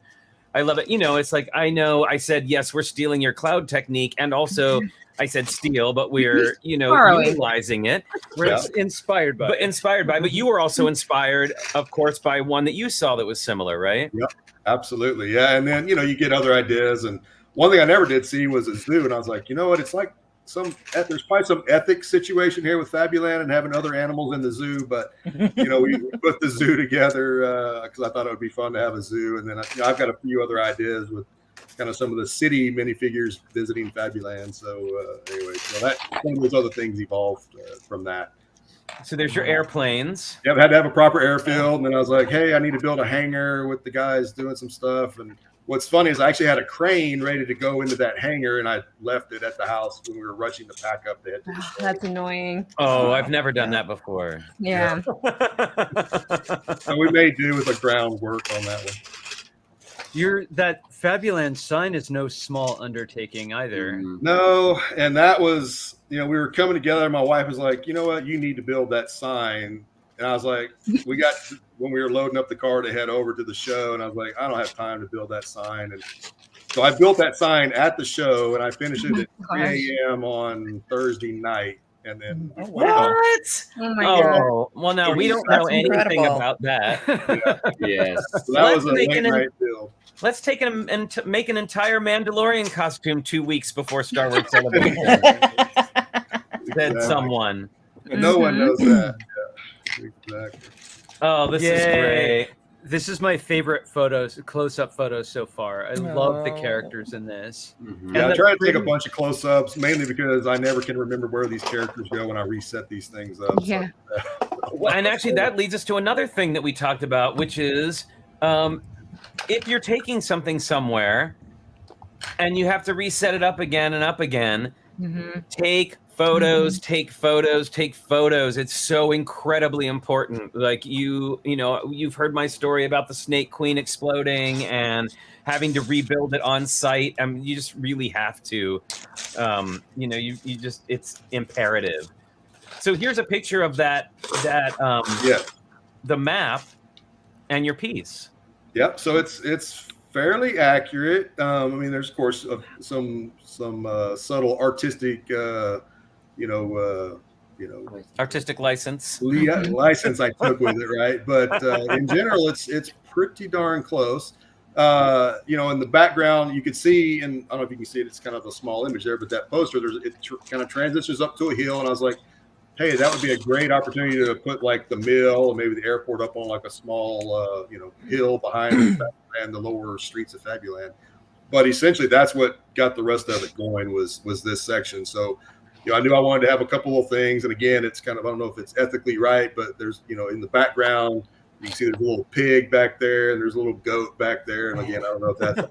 B: I love it. It's like, I said, yes, we're stealing your cloud technique. And also I said steal, but we're, utilizing it.
F: We're inspired by it.
B: But you were also inspired, of course, by one that you saw that was similar, right?
E: Yep, absolutely. Yeah. And then, you get other ideas. And one thing I never did see was a zoo. And I was like, what? It's like there's probably some ethics situation here with Fabuland and having other animals in the zoo. But, we put the zoo together because I thought it would be fun to have a zoo. And then I've got a few other ideas with kind of some of the city minifigures visiting Fabuland. So anyway, that some of those other things evolved from that.
B: So there's your airplanes.
E: Yeah, I had to have a proper airfield. And then I was like, hey, I need to build a hangar with the guys doing some stuff. And what's funny is I actually had a crane ready to go into that hangar, and I left it at the house when we were rushing to pack up to head to the show.
G: That's annoying.
B: Oh, I've never done that before.
G: Yeah.
E: So we may do with the groundwork on that one.
F: That Fabuland sign is no small undertaking either.
E: No, and that was, we were coming together. My wife was like, you know what, you need to build that sign. And I was like, when we were loading up the car to head over to the show, and I was like, I don't have time to build that sign. And so I built that sign at the show, and I finished it at 3 a.m. on Thursday night. And then
B: what?
G: Oh my God.
B: Well, now we don't know anything about that.
H: Yes.
E: So that was a late night build.
B: Let's take him and make an entire Mandalorian costume 2 weeks before Star Wars Celebration. Said someone.
E: No one knows that. Yeah, exactly.
B: Oh, this is great.
F: This is my favorite close-up photos so far. I love the characters in this.
E: Mm-hmm. Yeah, I try to take a bunch of close-ups, mainly because I never can remember where these characters go when I reset these things up.
G: Yeah.
B: Well, and actually, that leads us to another thing that we talked about, which is if you're taking something somewhere and you have to reset it up again and up again, take photos. It's so incredibly important. Like you've heard my story about the Snake Queen exploding and having to rebuild it on site. I mean, you just really have to, it's imperative. So here's a picture of the map and your piece.
E: Yep. So it's fairly accurate. I mean, there's of course some subtle artistic,
B: artistic license.
E: License I took with it, right? But in general, it's pretty darn close. In the background, you can see, and I don't know if you can see it. It's kind of a small image there, but that poster, it kind of transitions up to a hill, and I was like, hey, that would be a great opportunity to put like the mill and maybe the airport up on like a small, hill behind and the lower streets of Fabuland. But essentially, that's what got the rest of it going was this section. So, I knew I wanted to have a couple of things. And again, it's kind of, I don't know if it's ethically right, but there's, in the background, you can see there's a little pig back there and there's a little goat back there. And again, I don't know if that's.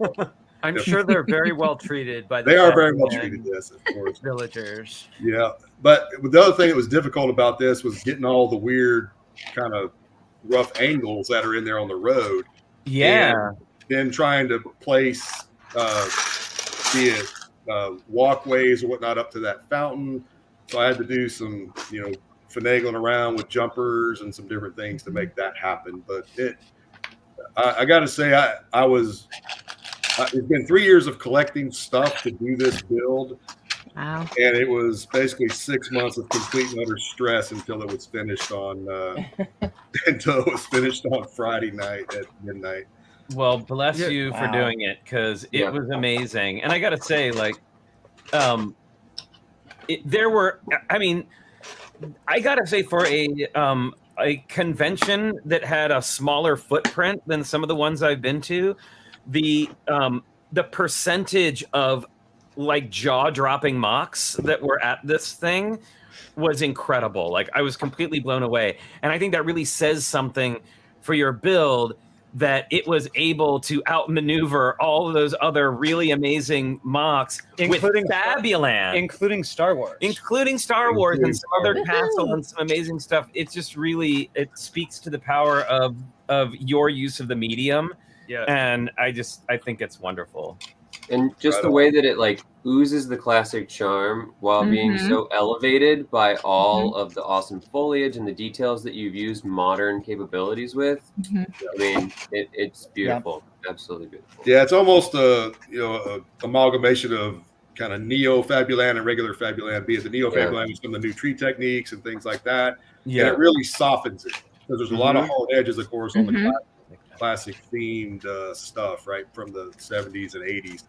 F: I'm sure they're very well treated by the
E: They are very well treated, yes, of course.
F: Villagers.
E: Yeah. But the other thing that was difficult about this was getting all the weird kind of rough angles that are in there on the road.
B: Yeah.
E: And then trying to place be it walkways or whatnot up to that fountain. So I had to do some, finagling around with jumpers and some different things to make that happen. But I got to say, it's been 3 years of collecting stuff to do this build.
G: Wow.
E: And it was basically 6 months of complete and utter stress until it was finished on Friday night at midnight.
B: Well, bless you for doing it, because it was amazing. And I got to say, like, I got to say, for a convention that had a smaller footprint than some of the ones I've been to, the percentage of like jaw-dropping mocks that were at this thing was incredible. Like, I was completely blown away. And I think that really says something for your build, that it was able to outmaneuver all of those other really amazing mocks, including Fabuland,
F: including Star Wars,
B: and some other castle and some amazing stuff. It's just really, it speaks to the power of your use of the medium.
F: Yeah.
B: And I think it's wonderful.
H: And just the way that it like oozes the classic charm while being so elevated by all of the awesome foliage and the details that you've used modern capabilities with. I mean, it's beautiful. Yeah. Absolutely beautiful.
E: Yeah, it's almost a amalgamation of kind of neo Fabuland and regular Fabuland, be it the neo Fabuland with some of the new tree techniques and things like that. Yeah. And it really softens it, because there's a lot of hard edges, of course, on the classic themed stuff, right, from the 70s and 80s.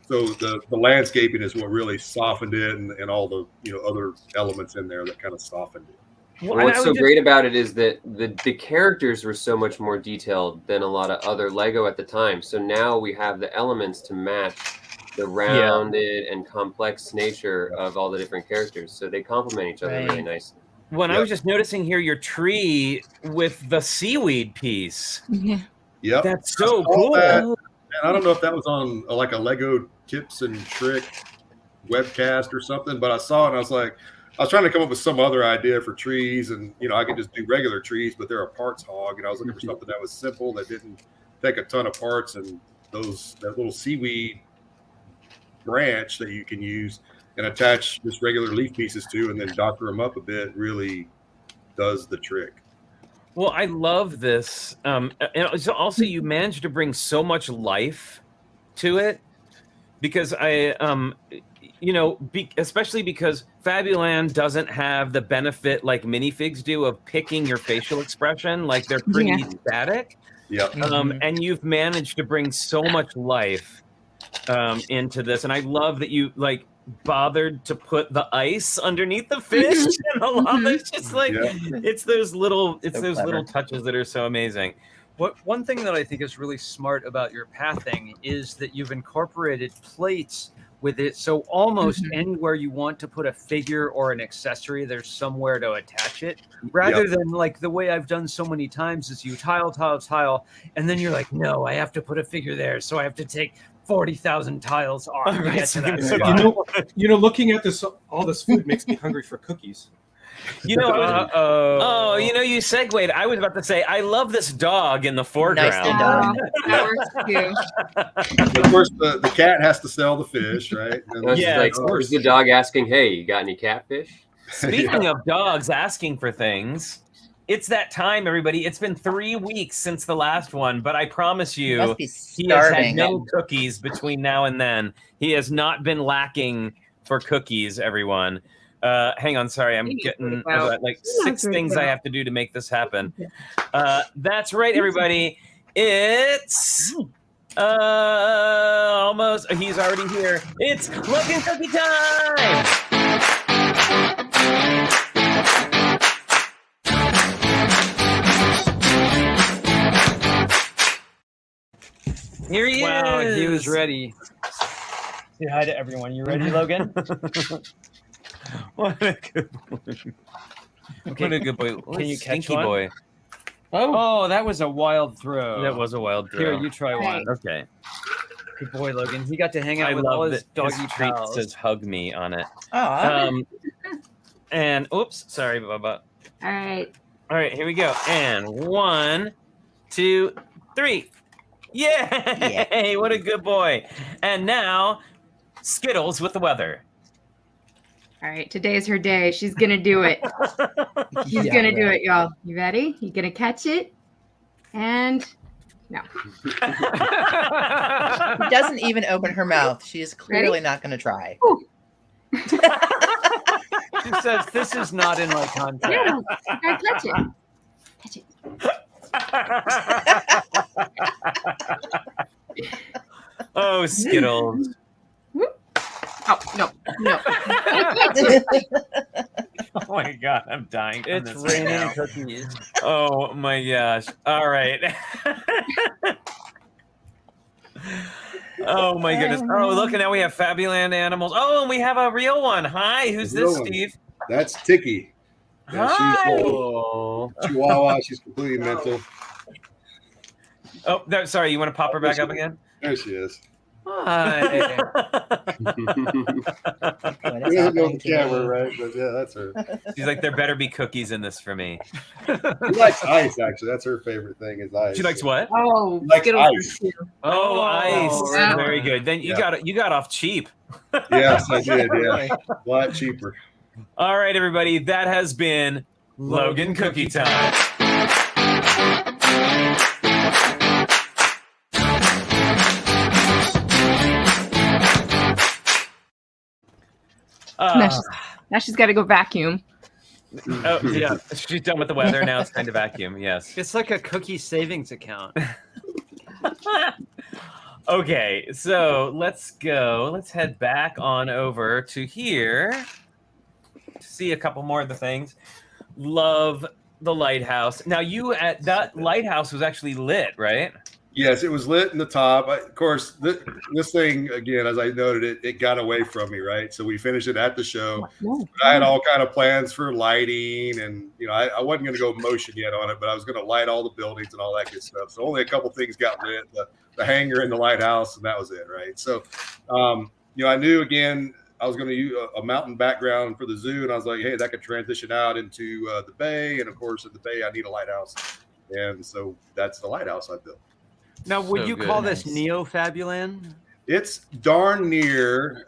E: So the landscaping is what really softened it, and all the other elements in there that kind of softened it.
H: Well, what's so great about it is that the characters were so much more detailed than a lot of other Lego at the time. So now we have the elements to match the rounded and complex nature of all the different characters. So they complement each other really nicely.
B: When I was just noticing here your tree with the seaweed piece.
E: Yeah.
B: That's so cool.
E: And I don't know if that was on like a Lego tips and trick webcast or something, but I saw it and I was trying to come up with some other idea for trees, and I could just do regular trees, but they're a parts hog, and I was looking for something that was simple, that didn't take a ton of parts, and that little seaweed branch that you can use and attach just regular leaf pieces to, and then doctor them up a bit, really does the trick.
B: Well, I love this. And so also, you managed to bring so much life to it, because especially because Fabuland doesn't have the benefit like minifigs do of picking your facial expression. Like, they're pretty static.
E: Yeah.
B: And you've managed to bring so much life into this, and I love that you bothered to put the ice underneath the fish and the lava. It's just it's those little touches that are so amazing.
F: One thing that I think is really smart about your pathing is that you've incorporated plates with it, so almost anywhere you want to put a figure or an accessory, there's somewhere to attach it, rather than like the way I've done so many times is you tile, and then you're like, no, I have to put a figure there, so I have to take 40,000 tiles off to get to that spot.
C: Looking at all this food makes me hungry for cookies.
B: You segued. I was about to say, I love this dog in the foreground.
G: That works too.
E: Of course, the cat has to sell the fish, right?
H: Where's the dog asking, hey, you got any catfish?
B: Speaking of dogs asking for things, it's that time, everybody. It's been 3 weeks since the last one, but I promise you, he has had no cookies between now and then. He has not been lacking for cookies, everyone. Hang on, sorry, I'm getting like 6 things I have to do to make this happen. That's right, everybody. It's almost. He's already here. It's Look and Cookie time. Here he
F: Wow,
B: is.
F: he was ready. Say hi to everyone. You ready, Logan?
B: What a good boy.
F: Okay.
B: What a good boy.
F: Can you catch
B: Stinky
F: one?
B: boy.
F: Oh, that was a wild throw.
B: That was a wild throw.
F: Here, you try one.
G: Right.
B: Okay.
F: Good boy, Logan. He got to hang out
B: I
F: with all
B: love
F: his
B: that his
F: doggy
B: treat
F: pals.
B: says "hug me" on it.
D: Oh,
B: And oops, sorry, Bubba.
G: All right.
B: All right, here we go. And 1, 2, 3. Yay! What a good boy. And now, Skittles with the weather.
G: All right. Today's her day. She's gonna do it. She's
D: Yeah,
G: gonna do
D: right.
G: it, y'all. You ready? You gonna catch it? And no.
D: She doesn't even open her mouth. She is clearly not going to try.
F: She says, "This is not in my contract."
G: Yeah. You gotta catch it. Catch it.
B: Oh, Skittles.
G: Oh no, no.
B: Oh my god, I'm dying. From
F: It's
B: this right
F: raining
B: now.
F: cookies.
B: Oh my gosh. All right. Oh my goodness. Oh, look, and now we have Fabuland animals. Oh, and we have a real one. Hi, who's
E: A real
B: this,
E: one.
B: Steve?
E: That's Tiki. Yeah,
B: Hi.
E: she's old. Chihuahua. She's completely mental.
B: Oh, no, sorry. You want to pop her back up again?
E: There she is.
F: Hi.
D: What is
E: We don't know
D: happening
E: the
D: to
E: camera,
D: me?
E: right? But yeah, that's her.
B: She's like, there better be cookies in this for me.
E: She likes ice, actually. That's her favorite thing is ice.
B: She likes what?
G: Oh,
E: Like
G: Skittles
E: ice.
G: too.
B: Oh, ice.
G: yeah.
B: Very good. Then you got off cheap.
E: Yes, I did. Yeah, a lot cheaper.
B: All right, everybody. That has been Logan Cookie Time.
G: Now she's got to go vacuum.
B: Oh, yeah. She's done with the weather. Now it's time to vacuum. Yes.
F: It's like a cookie savings account.
B: Okay, so let's go. Let's head back on over to here to see a couple more of the things. Love the lighthouse. Now, that lighthouse was actually lit, right?
E: Yes, it was lit in the top. Of course, this thing, again, as I noted, it got away from me, right? So we finished it at the show. I had all kind of plans for lighting, and I wasn't going to go motion yet on it, but I was going to light all the buildings and all that good stuff. So only a couple things got lit, the hangar and the lighthouse, and that was it, right? So, I knew, again, I was going to use a mountain background for the zoo, and I was like, hey, that could transition out into the bay, and of course, in the bay, I need a lighthouse. And so that's the lighthouse I built.
F: Now, would
B: So
F: you
B: good.
F: call this
D: Nice.
F: Neo-Fabuland?
E: It's darn near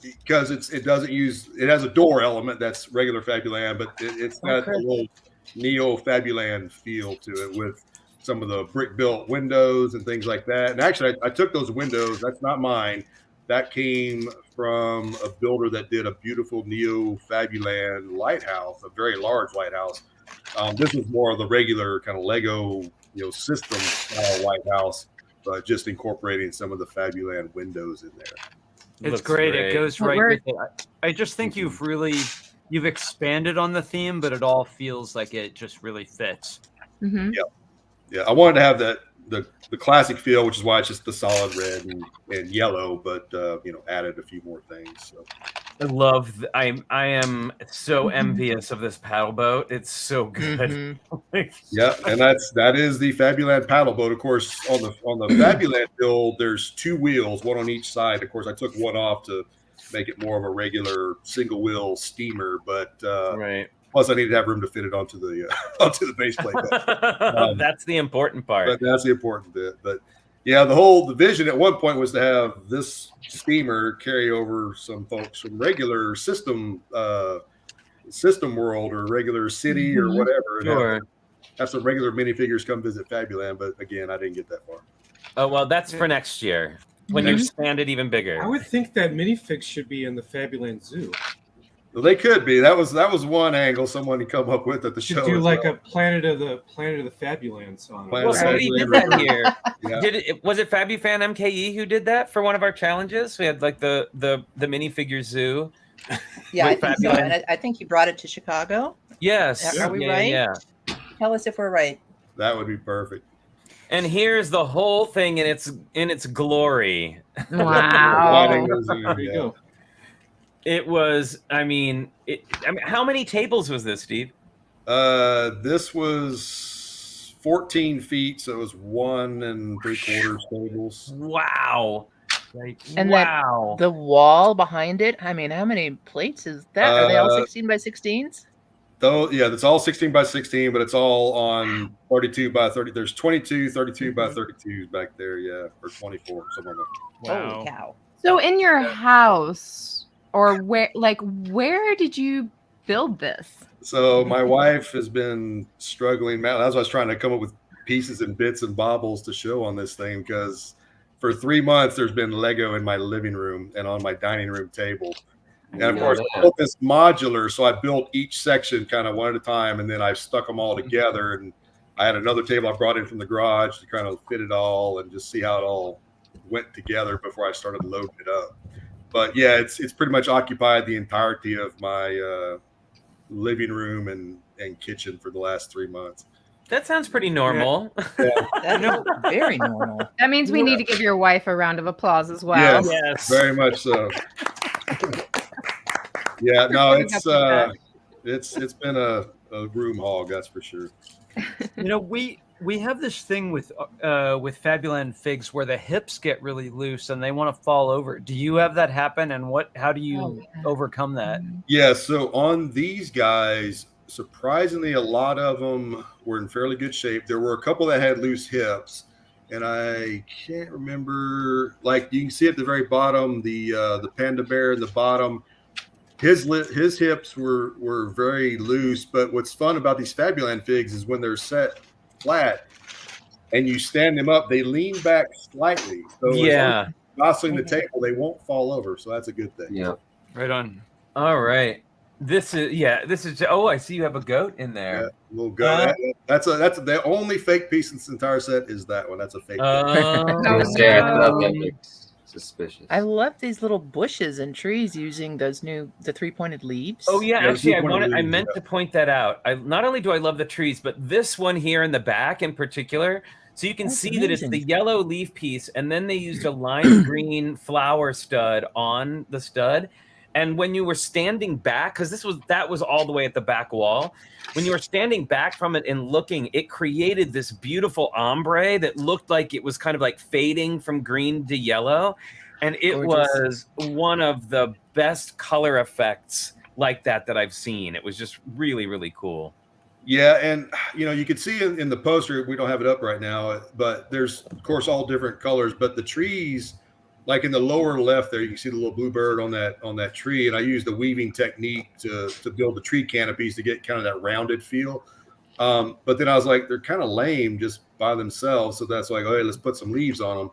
E: because it doesn't use it has a door element that's regular Fabuland, but it's got a little Neo Fabuland feel to it with some of the brick built windows and things like that. And actually, I took those windows. That's not mine. That came from a builder that did a beautiful Neo Fabuland lighthouse, a very large lighthouse. This was more of the regular kind of Lego, system style lighthouse, but just incorporating some of the Fabuland windows in there.
F: It's
B: Looks
F: great. It goes
G: Well,
F: right
G: we're-
F: with it. I just think you've expanded on the theme, but it all feels like it just really fits.
G: Mm-hmm.
E: Yeah, I wanted to have the classic feel, which is why it's just the solid red and yellow, but added a few more things. So.
B: I love. I am so envious of this paddle boat. It's so good.
D: Mhm.
E: Yeah, and that is the Fabuland paddle boat. Of course, on the Fabuland build, there's two wheels, one on each side. Of course, I took one off to make it more of a regular single wheel steamer, but
B: Right.
E: plus I needed to have room to fit it onto the onto the base plate.
B: That's the important part.
E: But that's the important bit. But yeah, the vision at one point was to have this steamer carry over some folks from regular system world or regular city or whatever, and
B: Sure.
E: have some regular minifigures come visit Fabuland. But again, I didn't get that far.
B: Oh well, that's for next year when you expand it even bigger.
C: I would think that minifigs should be in the Fabuland Zoo.
E: Well, they could be. That was one angle someone had come up with at the show.
C: Should do
E: as
C: like
E: well.
C: a Planet of the Fabuland song.
E: Planet
B: Well,
E: of
B: somebody
E: Fabuland
B: did that here.
E: Yeah.
B: Was it FabuFan MKE who did that for one of our challenges? We had like the minifigure zoo
D: Yeah, I
B: With
D: think so.
B: Fabuland.
D: And I think you brought it to Chicago.
B: Yes.
D: Are we
B: Yeah,
D: right?
B: yeah.
D: Tell us if we're right.
E: That would be perfect.
B: And here's the whole thing in its glory.
G: Wow.
E: Lighting goes in,
C: There you
E: yeah.
C: go.
B: It was, how many tables was this, Steve?
E: This was 14 feet, so it was 1 3/4 tables.
B: Wow. Like,
D: And
B: wow.
D: The wall behind it. I mean, how many plates is that? Are they all 16 by 16s?
E: Though, yeah, that's all 16 by 16, but it's all on 32 by 30. There's 22, 32 by 32s back there, yeah, or 24, somewhere like that.
D: Holy cow!
G: So in your house, or where did you build this?
E: So my wife has been struggling. That's why I was trying to come up with pieces and bits and baubles to show on this thing, because for 3 months there's been Lego in my living room and on my dining room table. And of course, I built this modular, so I built each section kind of one at a time, and then I stuck them all together. And I had another table I brought in from the garage to kind of fit it all and just see how it all went together before I started loading it up. But yeah, it's pretty much occupied the entirety of my living room and kitchen for the last 3 months.
B: That sounds pretty normal.
E: Yeah.
D: That is very normal.
G: That means we need to give your wife a round of applause as well.
E: Yes,
B: Yes.
E: very much so. Yeah, no, it's been a room hog, that's for sure.
F: We have this thing with Fabuland figs where the hips get really loose and they want to fall over. Do you have that happen? And how do you overcome that?
E: Yeah, so on these guys, surprisingly, a lot of them were in fairly good shape. There were a couple that had loose hips, and I can't remember. Like you can see at the very bottom, the panda bear in the bottom. His hips were very loose, but what's fun about these Fabuland figs is when they're set flat and you stand them up, they lean back slightly. So
B: Yeah.
E: jostling the table, they won't fall over. So that's a good thing.
H: Yeah.
F: Right on.
B: All right. This is. Oh, I see you have a goat in
E: Yeah,
B: there.
E: we'll go. That's the only fake piece in this entire set is that one. That's a fake.
H: I was gonna say, I thought that looks suspicious.
D: I love these little bushes and trees using the 3-pointed leaves.
B: Oh yeah,
E: Yeah,
B: actually,
E: one of
B: I
E: these,
B: meant to point that out. Not only do I love the trees, but this one here in the back in particular. So you can
D: That's
B: see that it's
D: amazing.
B: the yellow leaf piece, and then they used a lime green flower stud on the stud. And when you were standing back, because that was all the way at the back wall, when you were standing back from it and looking, it created this beautiful ombre that looked like it was kind of like fading from green to yellow. And it
D: Gorgeous.
B: was one of the best color effects like that I've seen. It was just really, really cool.
E: Yeah, and you can see in the poster, we don't have it up right now, but there's of course all different colors. But the trees, like in the lower left there, you can see the little bluebird on that tree, and I used the weaving technique to build the tree canopies to get kind of that rounded feel. But then I was like, they're kind of lame just by themselves, so that's like, okay, let's put some leaves on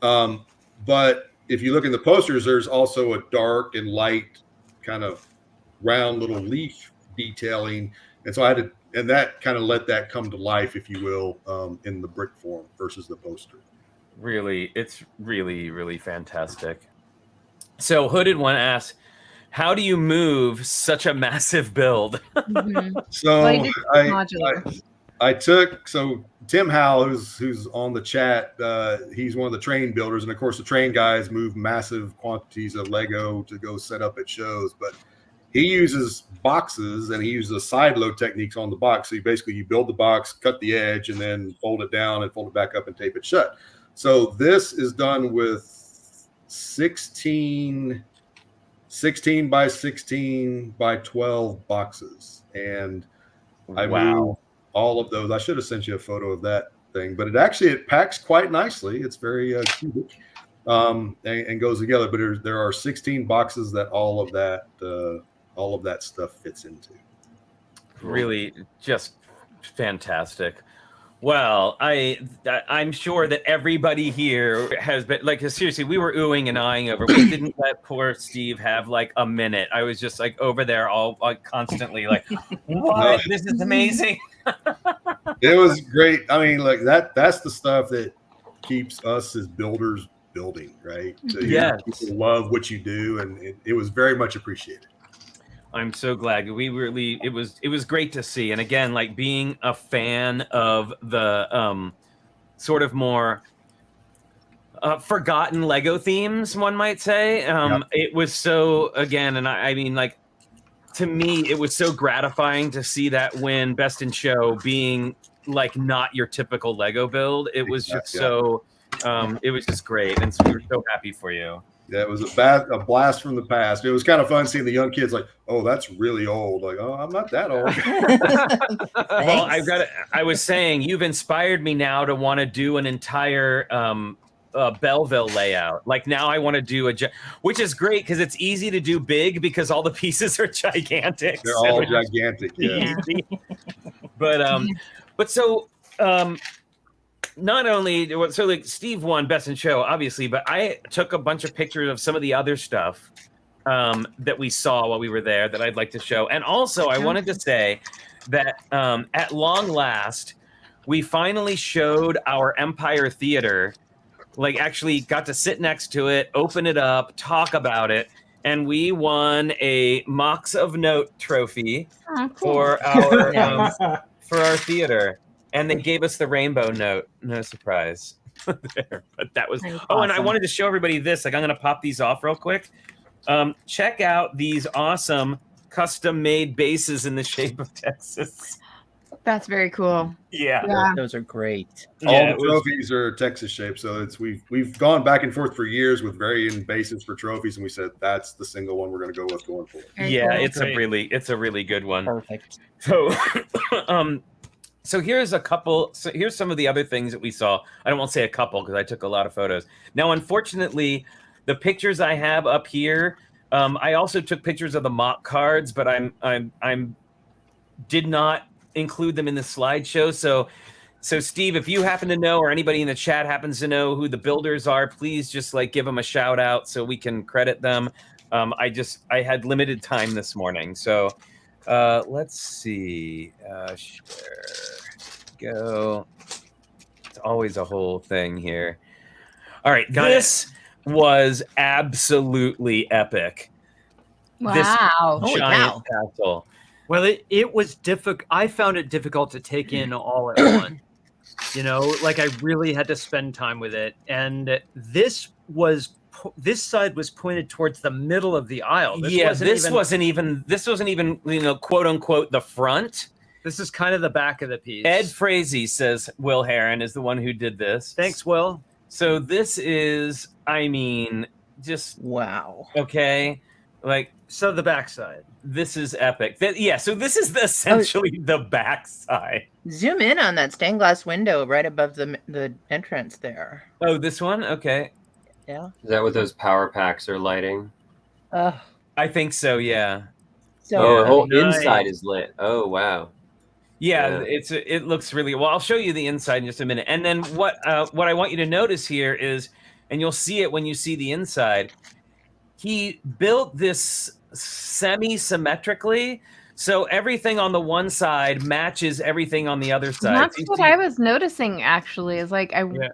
E: them. But if you look in the posters, there's also a dark and light kind of round little leaf detailing, and so I had to, and that kind of let that come to life, if you will, in the brick form versus the poster.
B: Really, it's really, really fantastic. So Hooded One asks, how do you move such a massive build?
G: Mhm.
E: So
G: Well, he did modular.
E: I took, so Tim Howell, who's on the chat, he's one of the train builders, and of course the train guys move massive quantities of Lego to go set up at shows, but he uses boxes and he uses side load techniques on the box. So you build the box, cut the edge, and then fold it down and fold it back up and tape it shut. So this is done with 16 by 16 by 12 boxes. And I moved all of those. I should have sent you a photo of that thing, but it packs quite nicely. It's very cubic and goes together. But there are 16 boxes that all of that stuff fits into.
B: Really just fantastic. Well, I'm sure that everybody here has been like, seriously, we were oohing and eyeing over. We didn't let poor Steve have like a minute. I was just like over there all like constantly like, what? This is amazing.
E: It was great. I mean, like that's the stuff that keeps us as builders building, right? So
B: Yes.
E: people love what you do, and it was very much appreciated.
B: I'm so glad. It was great to see. And again, like being a fan of the sort of more forgotten Lego themes, one might say. It was so, again, and I mean, like, to me, it was so gratifying to see that win Best in Show being like not your typical Lego build. It was just so, it was just great. And so we were so happy for you.
E: Yeah, it was a blast from the past. It was kind of fun seeing the young kids like, oh, that's really old. Like, oh, I'm not that old.
B: Well, I was saying, you've inspired me now to want to do an entire Belleville layout. Like now I want to do which is great because it's easy to do big because all the pieces are gigantic.
E: They're all gigantic. Yeah.
B: But so not only so like Steve won Best in Show, obviously, but I took a bunch of pictures of some of the other stuff that we saw while we were there that I'd like to show. And also I wanted to say that at long last, we finally showed our Empire Theater, like actually got to sit next to it, open it up, talk about it. And we won a Mox of Note trophy for our theater. And they gave us the rainbow note. No surprise there. But that was
G: That's
B: and I
G: awesome.
B: wanted to show everybody this. Like I'm gonna pop these off real quick. Check out these awesome custom made bases in the shape of Texas.
G: That's very cool.
B: Yeah.
D: Those are great.
E: All the trophies are Texas shaped, so we've gone back and forth for years with varying bases for trophies, and we said that's the single one we're going to go with going forward.
G: Very
B: Yeah,
G: cool.
B: it's a really good one.
D: Perfect.
B: So so here's a couple. So here's some of the other things that we saw. I don't want to say a couple because I took a lot of photos. Now, unfortunately, the pictures I have up here, I also took pictures of the mock cards, but I'm did not include them in the slideshow. So Steve, if you happen to know, or anybody in the chat happens to know who the builders are, please just like give them a shout out so we can credit them. I had limited time this morning, so let's see. Share, go. It's always a whole thing here. All right, this was absolutely epic.
G: Wow.
B: This giant castle.
F: Well, it was difficult. I found it difficult to take in all at once. You know, like I really had to spend time with it. And this side was pointed towards the middle of the aisle. This wasn't even, you know, quote unquote, the front. This is kind of the back of the piece. Ed Frazee says Will Heron is the one who did this. Thanks, Will. So this is, I mean, just
D: wow.
B: Okay. Like, so the backside. This is epic. So this is essentially the backside.
D: Zoom in on that stained glass window right above the entrance there.
B: Oh, this one? Okay.
D: Yeah.
H: Is that what those power packs are lighting?
B: I think so, yeah.
H: So the whole inside is lit. Oh, wow.
B: Yeah, it looks really well. I'll show you the inside in just a minute. And then what I want you to notice here is, and you'll see it when you see the inside, he built this semi-symmetrically, so everything on the one side matches everything on the other side.
G: That's what I was noticing actually, is like very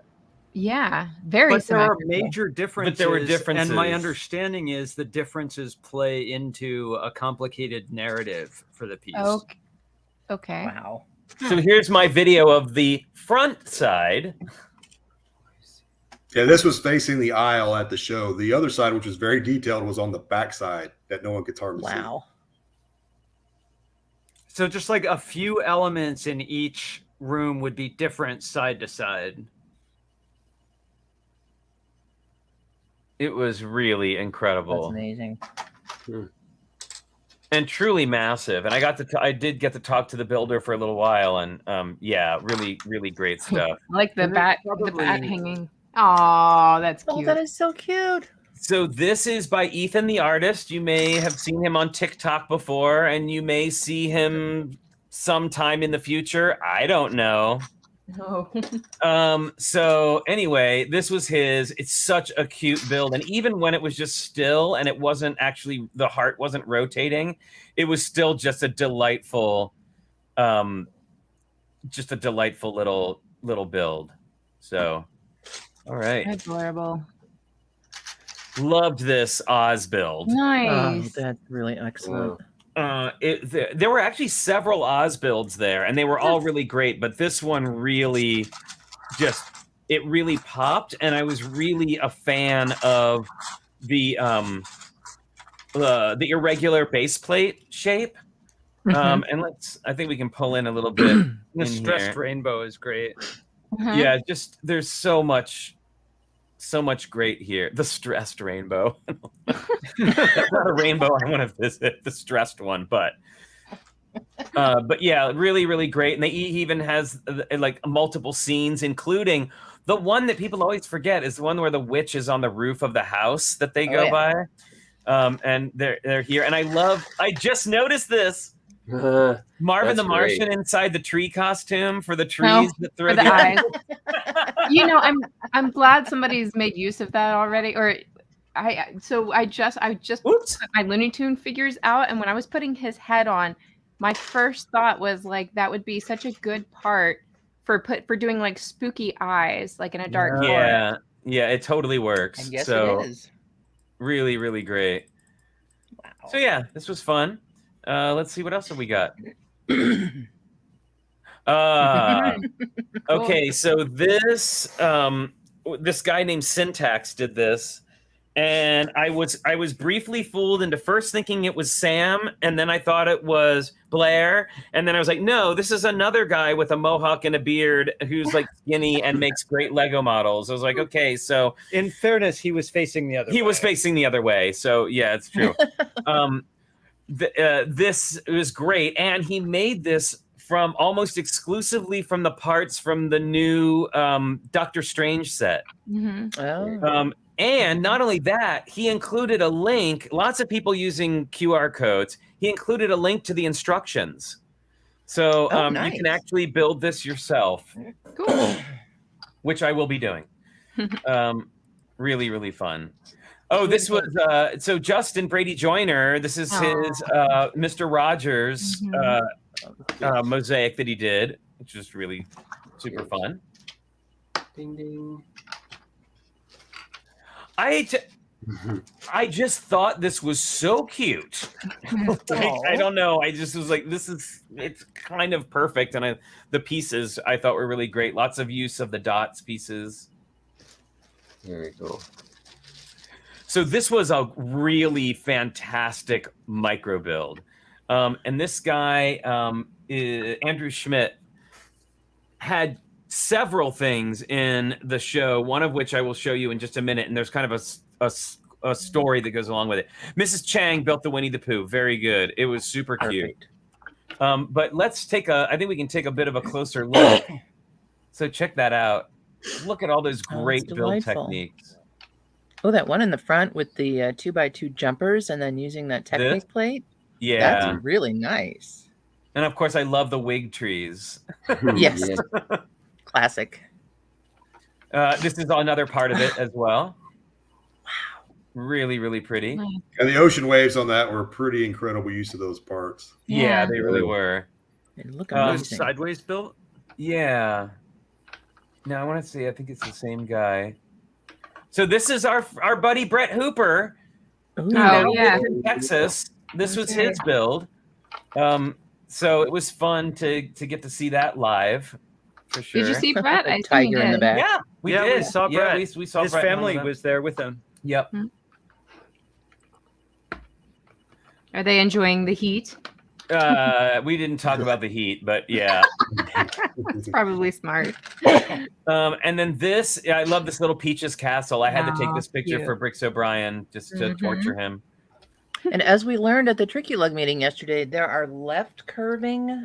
F: But there are
G: symmetrical.
F: major differences.
B: But there were differences.
F: And my understanding is the differences play into a complicated narrative for the piece.
G: Okay.
D: Wow.
B: So here's my video of the front side.
E: Yeah, this was facing the aisle at the show. The other side, which was very detailed, was on the back side that no one could hardly see.
D: Wow.
F: So just like a few elements in each room would be different side to side.
B: It was really incredible.
D: That's amazing.
B: And truly massive. And I did get to talk to the builder for a little while, and really, really great stuff.
G: I like the bat hanging. Oh, that's cute.
D: Oh, that is so cute.
B: So this is by Ethan the artist. You may have seen him on TikTok before, and you may see him sometime in the future. I don't know. So anyway, this was his. It's such a cute build, and even when it was just still and it wasn't actually, the heart wasn't rotating, it was still just a delightful little build. So all right.
G: Adorable.
B: Loved this Oz build.
D: Oh,
G: Nice.
D: that's really excellent.
B: There were actually several Oz builds there, and they were all really great. But this one really it really popped, and I was really a fan of the irregular base plate shape.
D: Mhm.
B: And I think we can pull in a little bit.
F: The
B: in
F: stressed
B: here.
F: rainbow is great.
B: Yeah, just there's so much great here. The stressed rainbow. That's not a rainbow I want to visit, the stressed one, but yeah, really, really great. And he even has like multiple scenes, including the one that people always forget is the one where the witch is on the roof of the house that they go by. And they're here. And I just noticed this. Marvin
H: That's
B: the Martian
H: great.
B: inside the tree costume for the trees that throw
G: For the eyes. You know, I'm glad somebody's made use of that already. Or I just
B: Oops.
G: put my Looney Tune figures out, and when I was putting his head on, my first thought was like that would be such a good part for doing like spooky eyes, like in a dark forest.
B: Yeah, it totally works.
D: And yes,
B: So
D: it is.
B: really, really great.
D: Wow.
B: So yeah, this was fun. Let's see what else have we got. Okay, so this guy named Syntax did this, and I was briefly fooled into first thinking it was Sam, and then I thought it was Blair, and then I was like, no, this is another guy with a mohawk and a beard who's like skinny and makes great Lego models. I was like, okay, so
F: In fairness, he was facing the other way.
B: he was facing the other way, so yeah, it's true. This was great, and he made this from almost exclusively from the parts from the new Doctor Strange set.
D: Oh.
B: And not only that, he included a link. Lots of people using QR codes. He included a link to the instructions, so
D: Nice.
B: you can actually build this yourself,
G: Cool.
B: which I will be doing. Really, really fun. Oh, this was so Justin Brady Joyner. This is his Mr. Rogers mosaic that he did, which was really super fun.
H: Ding ding.
B: I just thought this was so cute. I don't know. I just was like, it's kind of perfect. And the pieces I thought were really great. Lots of use of the dots pieces.
H: Very cool.
B: So this was a really fantastic micro build. And this guy, Andrew Schmidt, had several things in the show, one of which I will show you in just a minute. And there's kind of a story that goes along with it. Mrs. Chang built the Winnie the Pooh. Very good. It was super cute. But let's I think we can take a bit of a closer look. So check that out. Look at all those great build
D: delightful.
B: techniques.
D: Oh, that one in the front with the 2x2 jumpers and then using that Technic plate.
B: Yeah.
D: That's really nice.
B: And of course, I love the wig trees.
D: Yes.
H: Yeah.
D: Classic.
B: This is another part of it as well. Wow. Really, really pretty.
E: And the ocean waves on that were pretty incredible use of those parts.
B: Yeah, they really were.
D: They look
F: Was
D: amazing.
F: sideways built.
B: Yeah. Now I want to see. I think it's the same guy. So this is our buddy Brett Hooper.
D: Ooh.
G: Oh,
B: Now
G: yeah.
B: in Texas. This was his build. So it was fun to get to see that live. For sure.
G: Did you see Brett? I
D: Tiger in the back.
B: Yeah, we did.
F: We saw Brett.
B: We saw
F: His
B: Brett
F: family
B: on the-
F: was there with him.
B: Yep.
G: Are they enjoying the heat?
B: We didn't talk about the heat, but yeah.
G: It's probably smart.
B: And then this, I love this little Peaches castle. I had to take
G: Aw,
B: this picture
G: cute.
B: for Bricks O'Brien just to torture him.
D: And as we learned at the Tricky Lug meeting yesterday, there are left curving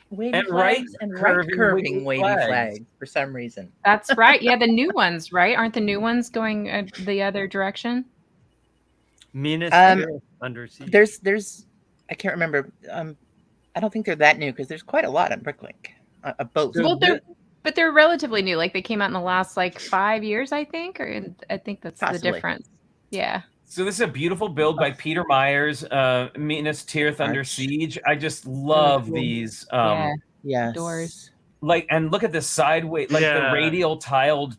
D: wavy
B: And right
D: flags and
B: curving
D: right curving
B: wavy
D: wavy
B: flags.
D: flags for some reason.
G: That's right. Yeah, the new ones, right? Aren't the new ones going the other direction?
F: Meanest under siege.
D: There's I can't remember. I don't think they're that new because there's quite a lot on Bricklink. Both.
G: Well, they're relatively new. Like they came out in the last 5 years, I think, or I think that's
D: Possibly.
G: the difference. Yeah.
B: So this is a beautiful build by Peter Myers, Minas Tirith Under
D: Arch.
B: Siege. I just love these.
D: Yes.
G: Doors.
B: And look at this sideways, the radial tiled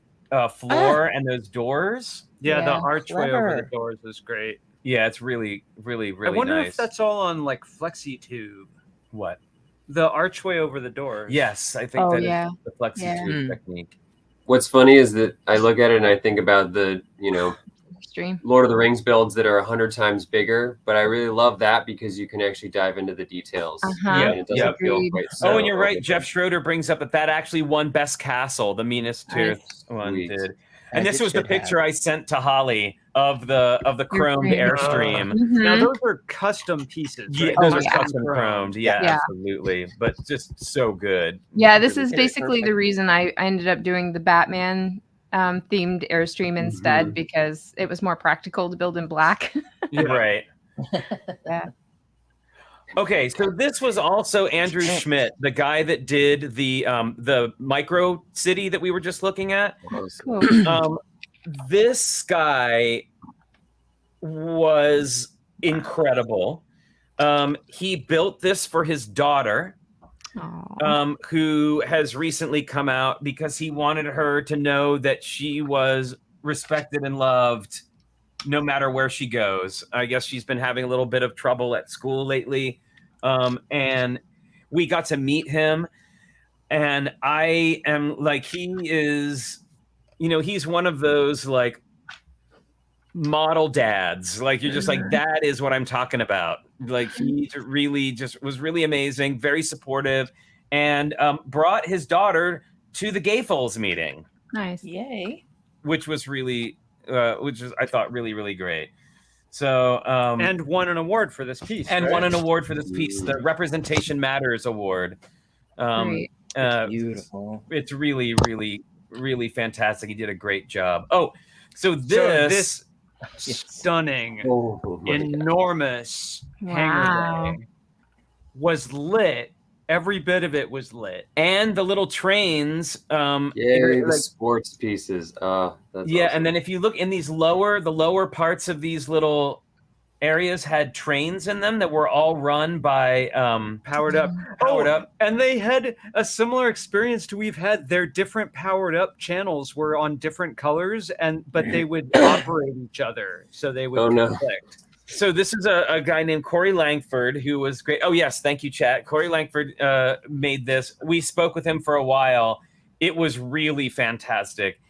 B: floor and those doors.
F: Yeah, the
G: Yeah.
F: archway over the
D: Clever.
F: doors was great.
B: Yeah, it's really, really, really
F: I wonder
B: nice.
F: if that's all on like flexi tube.
B: What?
F: The archway over the doors.
B: Yes, I think
G: Oh,
B: that is
G: yeah.
B: the flexi
G: Yeah.
B: tube technique.
H: What's funny is that I look at it and I think about the,
G: Extreme.
H: Lord of the Rings builds that are 100 times bigger, but I really love that because you can actually dive into the details.
G: Uh-huh.
H: And it doesn't
B: Yep.
H: feel
G: Agreed.
H: quite
B: Oh, and you're
H: so
B: right.
H: over-
B: Jeff Schroeder brings up that actually won Best Castle, the Minas Tirith one
H: Sweet.
B: did. And
D: As
B: this
D: it
B: was the
D: should have.
B: picture I sent to Holly of the chromed
G: Airstream.
B: Airstream.
F: Now
G: Mhm.
F: those are custom pieces.
B: Yeah,
F: Right?
B: those
G: Oh,
B: are
G: yeah.
B: custom chromed. Yeah,
G: Yeah.
B: absolutely. But just so good.
G: Yeah, this is
D: Very
G: basically the
D: perfect.
G: reason I ended up doing the Batman themed Airstream instead, because it was more practical to build in black.
B: Right.
G: Yeah.
B: Okay, so this was also Andrew Schmidt, the guy that did the micro city that we were just looking at.
G: Cool.
B: This guy was incredible. He built this for his daughter,
G: Aw.
B: who has recently come out because he wanted her to know that she was respected and loved no matter where she goes. I guess she's been having a little bit of trouble at school lately. And we got to meet him. And I am like, he is, he's one of those like model dads. Like, you're just like, that is what I'm talking about. Like, he really just was really amazing, very supportive, and brought his daughter to the Gayfoles meeting,
G: Nice.
D: Yay.
B: which was really, I thought really, really great. So,
F: And won an award for this piece.
B: and
F: right?
B: won an award for this piece, the Representation Matters Award.
G: Great.
D: Beautiful.
B: It's really, really, really fantastic. He did a great job. Oh, so this,
F: stunning,
H: Oh, my God.
F: enormous
G: Wow.
F: hangar bay was lit. Every bit of it was lit.
B: and the little trains.
H: Yay, the
B: like-
H: sports pieces. That's
B: yeah,
H: awesome.
B: and then if you look in the lower parts of these little areas had trains in them that were all run by
F: Powered up.
B: powered up.
F: And they had a similar experience to we've had. Their different powered up channels were on different colors, but they would operate each other. So they would
H: Oh, no.
F: conflict.
B: So this is a guy named Corey Langford who was great. Oh yes, thank you, chat. Corey Langford made this. We spoke with him for a while. It was really fantastic,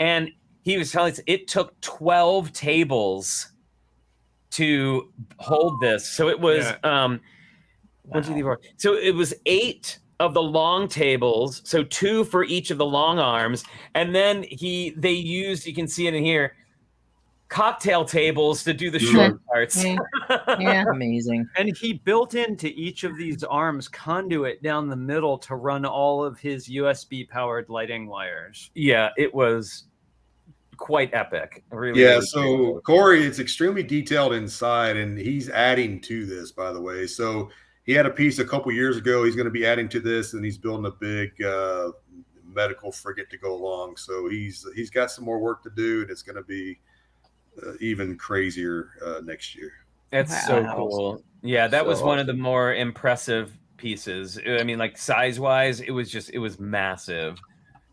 B: and he was telling us it took 12 tables to hold this. So it was 1, 2, 3, 4. So it was 8 of the long tables, so 2 for each of the long arms, and then they used, you can see it in here, cocktail tables to do the short parts.
G: Yeah. Yeah.
D: Amazing.
F: And he built into each of these arms conduit down the middle to run all of his USB powered lighting wires.
B: Yeah, it was quite epic. Really,
E: Yeah,
B: really
E: so
B: cool.
E: Corey, it's extremely detailed inside, and he's adding to this, by the way. So he had a piece a couple years ago. He's going to be adding to this, and he's building a big medical frigate to go along. So he's got some more work to do, and it's going to be even crazier next year.
B: That's so
D: Wow.
B: cool. Yeah, that
H: So
B: was one of the
H: awesome.
B: more impressive pieces. I mean, like size-wise, it was massive.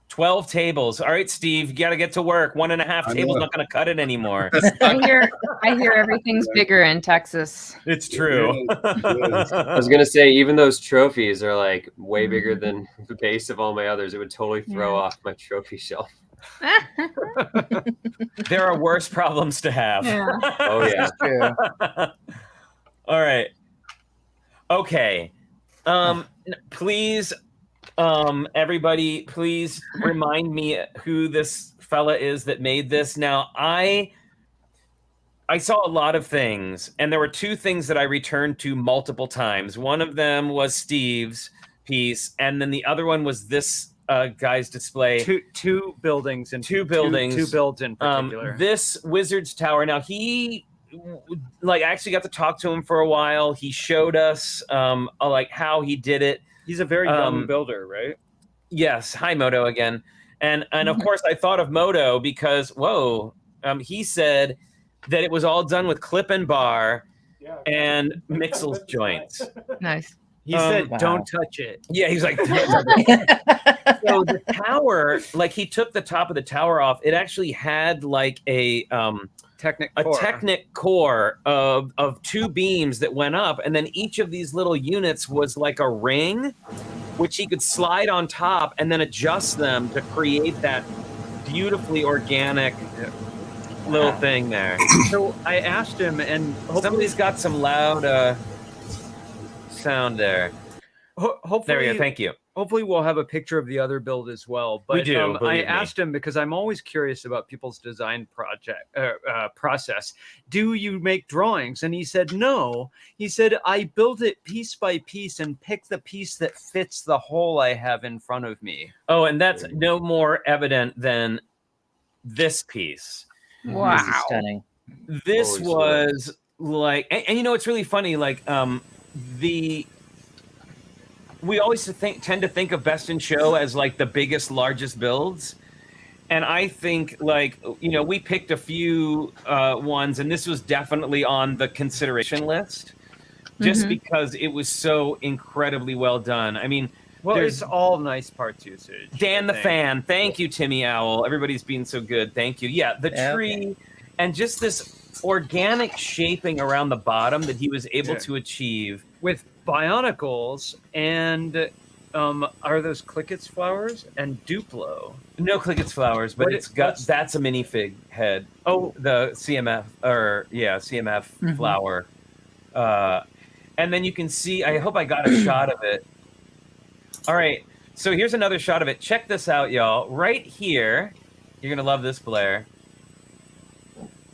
B: 12 tables. All right, Steve, you got to get to work. 1.5
E: I
B: tables
E: know.
B: not going to cut it anymore.
G: I hear everything's bigger in Texas.
B: It's true.
H: I was gonna say, even those trophies are like way bigger than the base of all my others. It would totally throw
G: Yeah.
H: off my trophy shelf.
B: There are worse problems to have.
G: Yeah.
H: Oh yeah.
D: True.
B: All right. Okay. Please, everybody, please remind me who this fella is that made this. Now, I saw a lot of things, and there were 2 things that I returned to multiple times. One of them was Steve's piece, and then the other one was this guy's display.
F: Two buildings and
B: Two buildings.
F: Two builds in particular.
B: This Wizard's Tower. Now he, I actually got to talk to him for a while. He showed us like how he did it.
F: He's a very young builder, right?
B: Yes, hi Moto again, and of course I thought of Moto because he said that it was all done with clip and bar and Mixel's joints.
G: Nice.
F: He said,
D: Wow.
F: "Don't touch it."
B: Yeah, he's like, so the tower, like he took the top of the tower off. It actually had like a Technic core of 2 beams that went up, and then each of these little units was like a ring, which he could slide on top and then adjust them to create that beautifully organic little thing there.
F: So I asked him, and
B: Somebody's got some loud sound there.
F: hopefully,
B: There we go. Thank you.
F: hopefully we'll have a picture of the other build as well. But
B: We do,
F: I
B: believe me.
F: asked him because I'm always curious about people's design process. Do you make drawings? And he said, no. He said, I build it piece by piece and pick the piece that fits the hole I have in front of me.
B: Oh, and that's no more evident than this piece.
G: Wow.
D: This is stunning.
B: This
H: Holy
B: was like, and you know, it's really funny. Like, we always tend to think of Best in Show as like the biggest, largest builds. And I think, like, you know, we picked a few ones, and this was definitely on the consideration list just because it was so incredibly well done. I mean,
F: Well,
B: there's
F: it's all nice parts usage.
B: Dan
F: I
B: the
F: think.
B: Fan. Thank you, Timmy Owl. Everybody's being so good. Thank you. Yeah, the
D: Okay.
B: tree and just this organic shaping around the bottom that he was able
F: Yeah.
B: to achieve.
F: With Bionicles and are those Clickets flowers and Duplo?
B: No Clickets flowers, but
F: What what's-
B: that's a minifig head. Oh, the CMF
D: Mhm.
B: flower. And then you can see, I hope I got a shot of it. All right, so here's another shot of it. Check this out, y'all. Right here, you're gonna love this, Blair.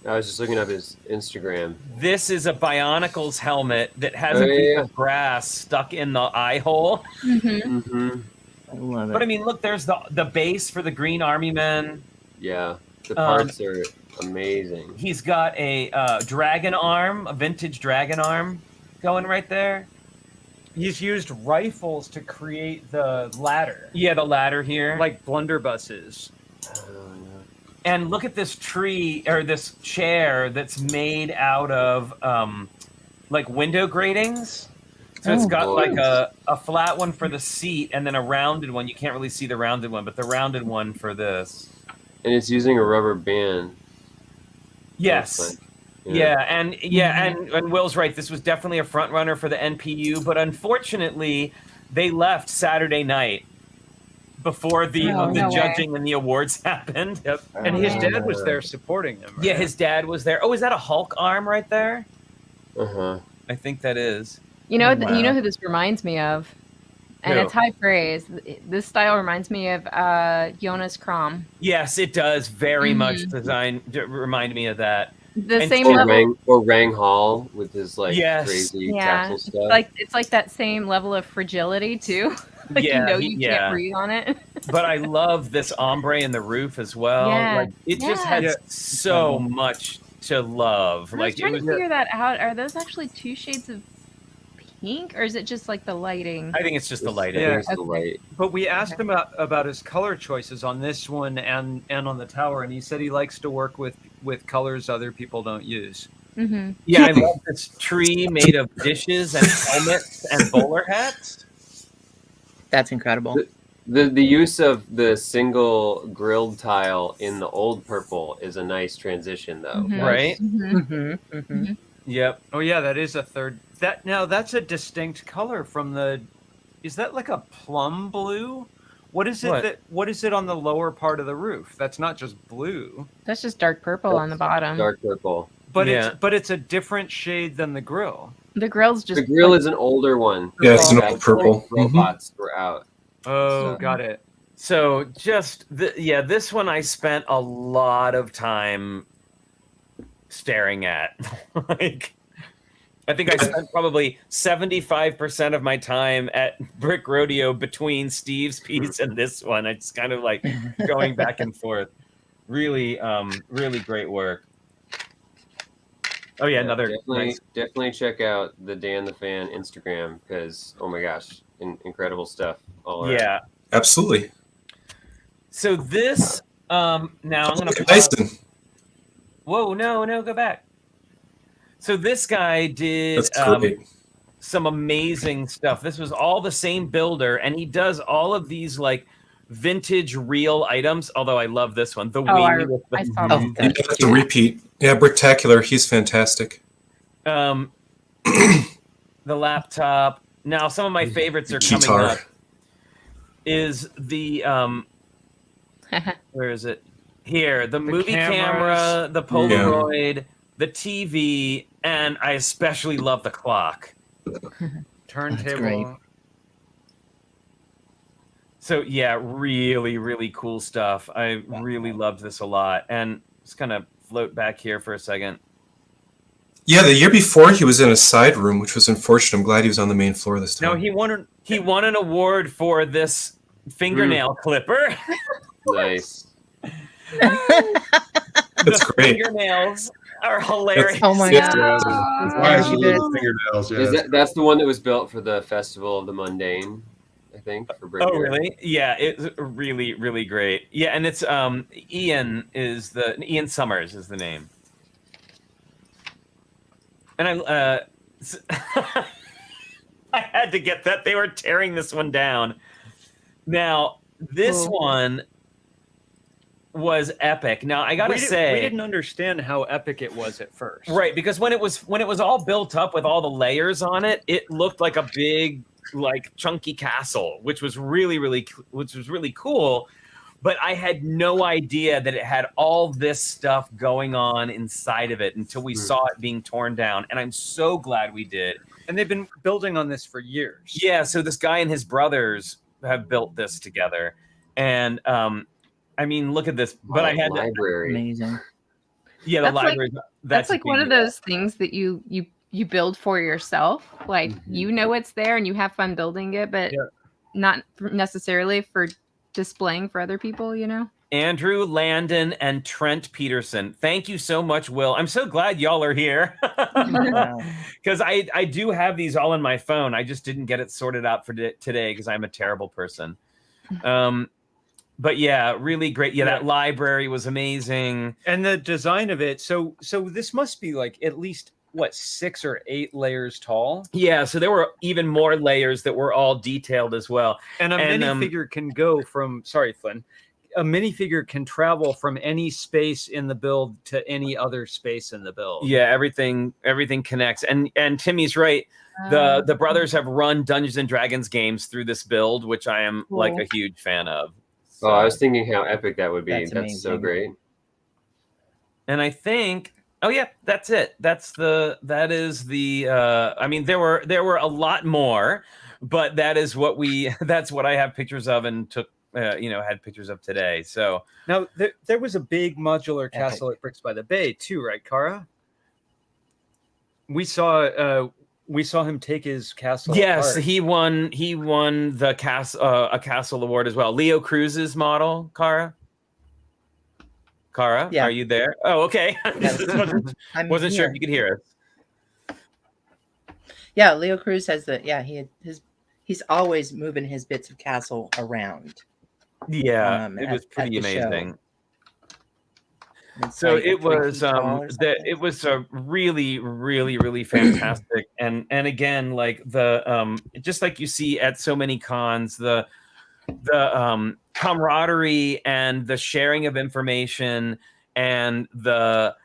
H: I was just looking up his Instagram.
B: This is a Bionicles helmet that has
H: Oh,
B: a piece
H: yeah.
B: of grass stuck in the eye hole.
H: Mm-hmm.
D: I love it.
B: But I mean, look, there's the base for the Green Army Men.
H: Yeah, the parts are amazing.
B: He's got a dragon arm, a vintage dragon arm going right there.
F: He's used rifles to create the ladder,
B: Yeah, the ladder here.
F: like blunderbusses.
B: And look at this tree or this chair that's made out of like window gratings. So it's
D: Oh,
B: got like
H: nice.
B: a flat one for the seat and then a rounded one. You can't really see the rounded one, but the rounded one for this.
H: And it's using a rubber band.
B: Yes.
H: Looks like.
B: And Will's right. This was definitely a front runner for the NPU, but unfortunately, they left Saturday night before the
G: Oh, no way.
B: judging and the awards happened.
F: Yep. And his dad was there supporting him. Right?
B: Yeah, his dad was there. Oh, is that a Hulk arm right there?
H: Uh-huh.
B: I think that is.
G: You know,
D: Wow.
G: you know who this reminds me of, and
B: Who?
G: it's high praise. This style reminds me of Jonas Krom.
B: Yes, it does very much remind me of that.
G: The
B: And
G: same
H: Or
G: level.
H: Rang Hall with his like
B: Yes.
H: crazy
G: Yeah,
H: capsule
G: it's
H: stuff.
G: like that same level of fragility too. Like
B: Yeah,
G: you know
B: he-
G: you
B: yeah.
G: can't breathe on it.
B: But I love this ombre in the roof as well.
G: Yeah,
B: Like it just
G: yeah.
B: had
F: Yeah.
B: so much to love.
G: I was
B: Like it
G: trying
B: was.
G: to figure that out. Are those actually 2 shades of pink, or is it just like the lighting?
B: I think it's just the lighting.
F: Yeah.
H: There's the light.
F: But we asked him about his color choices on this one and on the tower, and he said he likes to work with colors other people don't use.
G: Mm-hmm.
B: Yeah, I love this tree made of dishes and helmets and bowler hats.
D: That's incredible.
H: The use of the single grilled tile in the old purple is a nice transition though.
G: Mhm.
B: Right?
D: Mm-hmm, mm-hmm.
B: Yep.
F: Oh yeah, that is a third. That's a distinct color from the. Is that like a plum blue? What is it? What is it on the lower part of the roof? That's not just blue,
G: That's just dark purple on the bottom.
H: Dark purple.
F: but
B: Yeah.
F: it's a different shade than the grill.
G: The grill's just
H: The grill
G: like,
H: is an older one.
I: Yeah, it's an
H: That's
I: old purple.
H: when robots were out.
F: Oh,
H: So-
F: got it.
B: So just this one I spent a lot of time staring at. Like I think I spent probably 75% of my time at Brick Rodeo between Steve's piece and this one. It's kind of like going back and forth. Really, really great work. Oh yeah, another nice.
H: Definitely check out the Dan the Fan Instagram because oh my gosh, incredible stuff all around.
B: Yeah.
I: Absolutely.
B: So this now I'm gonna
I: Tyson.
B: Whoa, no, go back. So this guy did
I: That's great.
B: some amazing stuff. This was all the same builder, and he does all of these like vintage real items. Although I love this one, the wing with the,
G: I saw
D: Oh,
G: that.
D: thank
I: That's
D: you.
I: a repeat. Yeah, Bricktacular. He's fantastic.
B: the laptop. Now, some of my favorites are coming
I: Guitar.
B: up. Is the where is it? Here, the movie camera, the Polaroid, the TV, and I especially love the clock.
F: Turntable.
D: great.
B: So yeah, really, really cool stuff. I really loved this a lot. And just kind of float back here for a second.
I: Yeah, the year before he was in a side room, which was unfortunate. I'm glad he was on the main floor this time.
B: No, he won an award for this fingernail clipper.
H: Nice.
I: That's
B: The
I: great.
B: Fingernails are hilarious.
D: Oh my
I: Yeah.
D: god.
E: Nice
D: you
E: little
D: did.
E: fingernails,
H: Is
E: yeah.
H: that's the one that was built for the Festival of the Mundane, I think. For Brick
B: Oh
H: Rodeo.
B: really? Yeah, it's really, really great. Yeah, and it's Ian Summers is the name. And I I had to get that. They were tearing this one down. Now, this one was epic. Now, I gotta say,
F: we didn't understand how epic it was at first.
B: right, because when it was all built up with all the layers on it, it looked like a big, like chunky castle, which was really cool. But I had no idea that it had all this stuff going on inside of it until we saw it being torn down. And I'm so glad we did.
F: And they've been building on this for years.
B: Yeah, so this guy and his brothers have built this together. And I mean, look at this. But I had
H: library.
D: Amazing.
B: the
G: That's like-
B: library.
G: That's like one of
B: big.
G: those things that you build for yourself. Like you know it's there and you have fun building it, but not necessarily for displaying for other people, you know?
B: Andrew Landon and Trent Peterson. Thank you so much, Will. I'm so glad y'all are here.
D: Wow.
B: Because I do have these all on my phone. I just didn't get it sorted out for today because I'm a terrible person. But yeah, really great. Yeah, that library was amazing.
F: And the design of it. So this must be like at least what, 6 or 8 layers tall.
B: Yeah, so there were even more layers that were all detailed as well.
F: And a minifigure can go from, sorry, Flynn, a minifigure can travel from any space in the build to any other space in the build.
B: Yeah, everything connects. And Timmy's right. The brothers have run Dungeons and Dragons games through this build, which I am like a huge fan of.
H: Oh, I was thinking how epic that would be.
D: That's
H: That's so
D: amazing.
H: great.
B: And I think, oh yeah, that's it. That is the. I mean, there were a lot more, but that's what I have pictures of and took. Had pictures of today. So
F: now there was a big modular castle at Bricks by the Bay too, right, Kara? We saw him take his castle.
B: yes,
F: apart.
B: he won the a castle award as well. Leo Cruz's model, Kara.
D: Yeah.
B: Are you there? Oh, okay.
D: I'm
B: Wasn't sure
D: here.
B: if you could hear us.
D: Yeah, Leo Cruz has he's always moving his bits of castle around.
B: Yeah,
D: at-
B: it was
D: at
B: pretty
D: the show.
B: amazing.
D: It's
B: So
D: like
B: it
D: 3
B: was
D: feet tall or something.
B: it was a really fantastic and again, like the just like you see at so many cons, the camaraderie and the sharing of information and the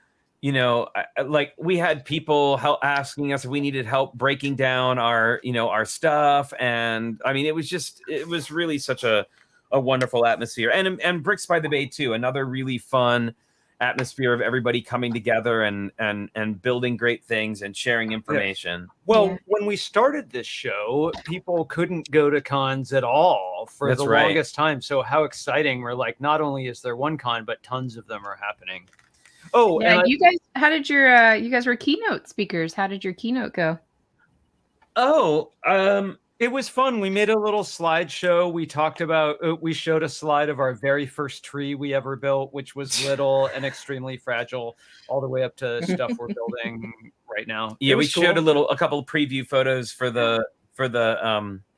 B: like we had people asking us if we needed help breaking down our stuff, and I mean it was really such a wonderful atmosphere, and Bricks by the Bay too, another really fun atmosphere of everybody coming together and building great things and sharing information.
F: Well, when we started this show, people couldn't go to cons at all for
B: That's
F: the
B: right.
F: longest time. So how exciting! We're like, not only is there one con, but tons of them are happening. Oh,
G: Yeah,
F: and
G: you guys, how did your you guys were keynote speakers? How did your keynote go?
F: it was fun. We made a little slideshow. We talked about, we showed a slide of our very first tree we ever built, which was little and extremely fragile, all the way up to stuff we're building right now.
B: Yeah,
F: It
B: we
F: was
B: showed
F: cool.
B: a couple of preview photos for the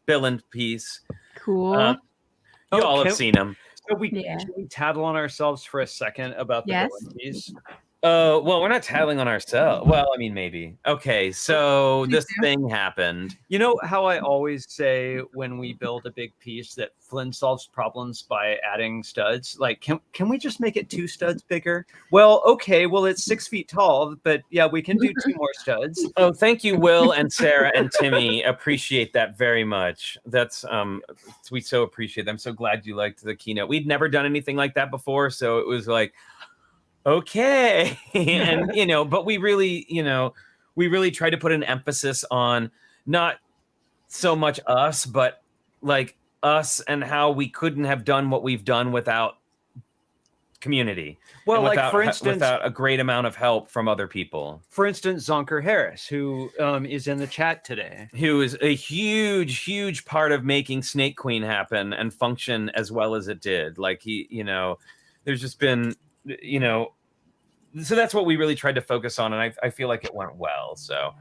B: Billund piece.
G: Cool.
B: You all have
F: can-
B: seen them.
F: So we
G: Yeah.
F: should we tattle on ourselves for a second about the
G: Yes.
F: villain piece?
B: Well, we're not tattling on ourselves. Well, I mean, maybe. Okay, so this thing happened.
F: You know how I always say when we build a big piece that Flynn solves problems by adding studs? Like, can we just make it 2 studs bigger? Well, okay, well, it's 6 feet tall, but yeah, we can do 2 more studs.
B: Oh, thank you, Will and Sarah and Timmy. Appreciate that very much. That's we so appreciate it. I'm so glad you liked the keynote. We'd never done anything like that before, so it was like, okay. And but we really tried to put an emphasis on not so much us, but like us and how we couldn't have done what we've done without community. Well, like for instance, without a great amount of help from other people.
F: For instance, Zonker Harris, who is in the chat today,
B: who is a huge part of making Snake Queen happen and function as well as it did. Like there's just been so that's what we really tried to focus on, and I feel like it went well. So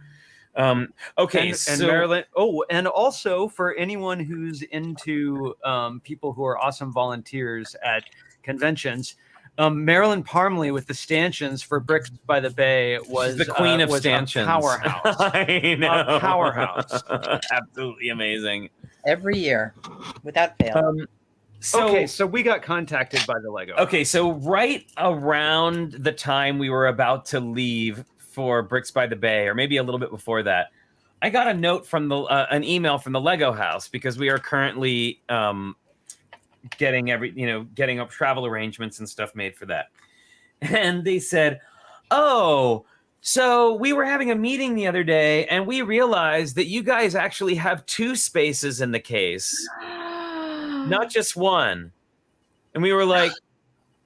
B: okay,
F: and Marilyn. Oh, and also for anyone who's into people who are awesome volunteers at conventions, Marilyn Parmley with the stanchions for Bricks by the Bay was
B: the queen of
F: was
B: stanchions.
F: A powerhouse.
B: I know.
F: A powerhouse.
B: Absolutely amazing.
D: Every year, without fail.
F: So we got contacted by the Lego.
B: Okay, so right around the time we were about to leave for Bricks by the Bay, or maybe a little bit before that, I got a note from an email from the Lego house, because we are currently getting up travel arrangements and stuff made for that. And they said, "Oh, so we were having a meeting the other day, and we realized that you guys actually have 2 spaces in the case." Not just 1. And we were like,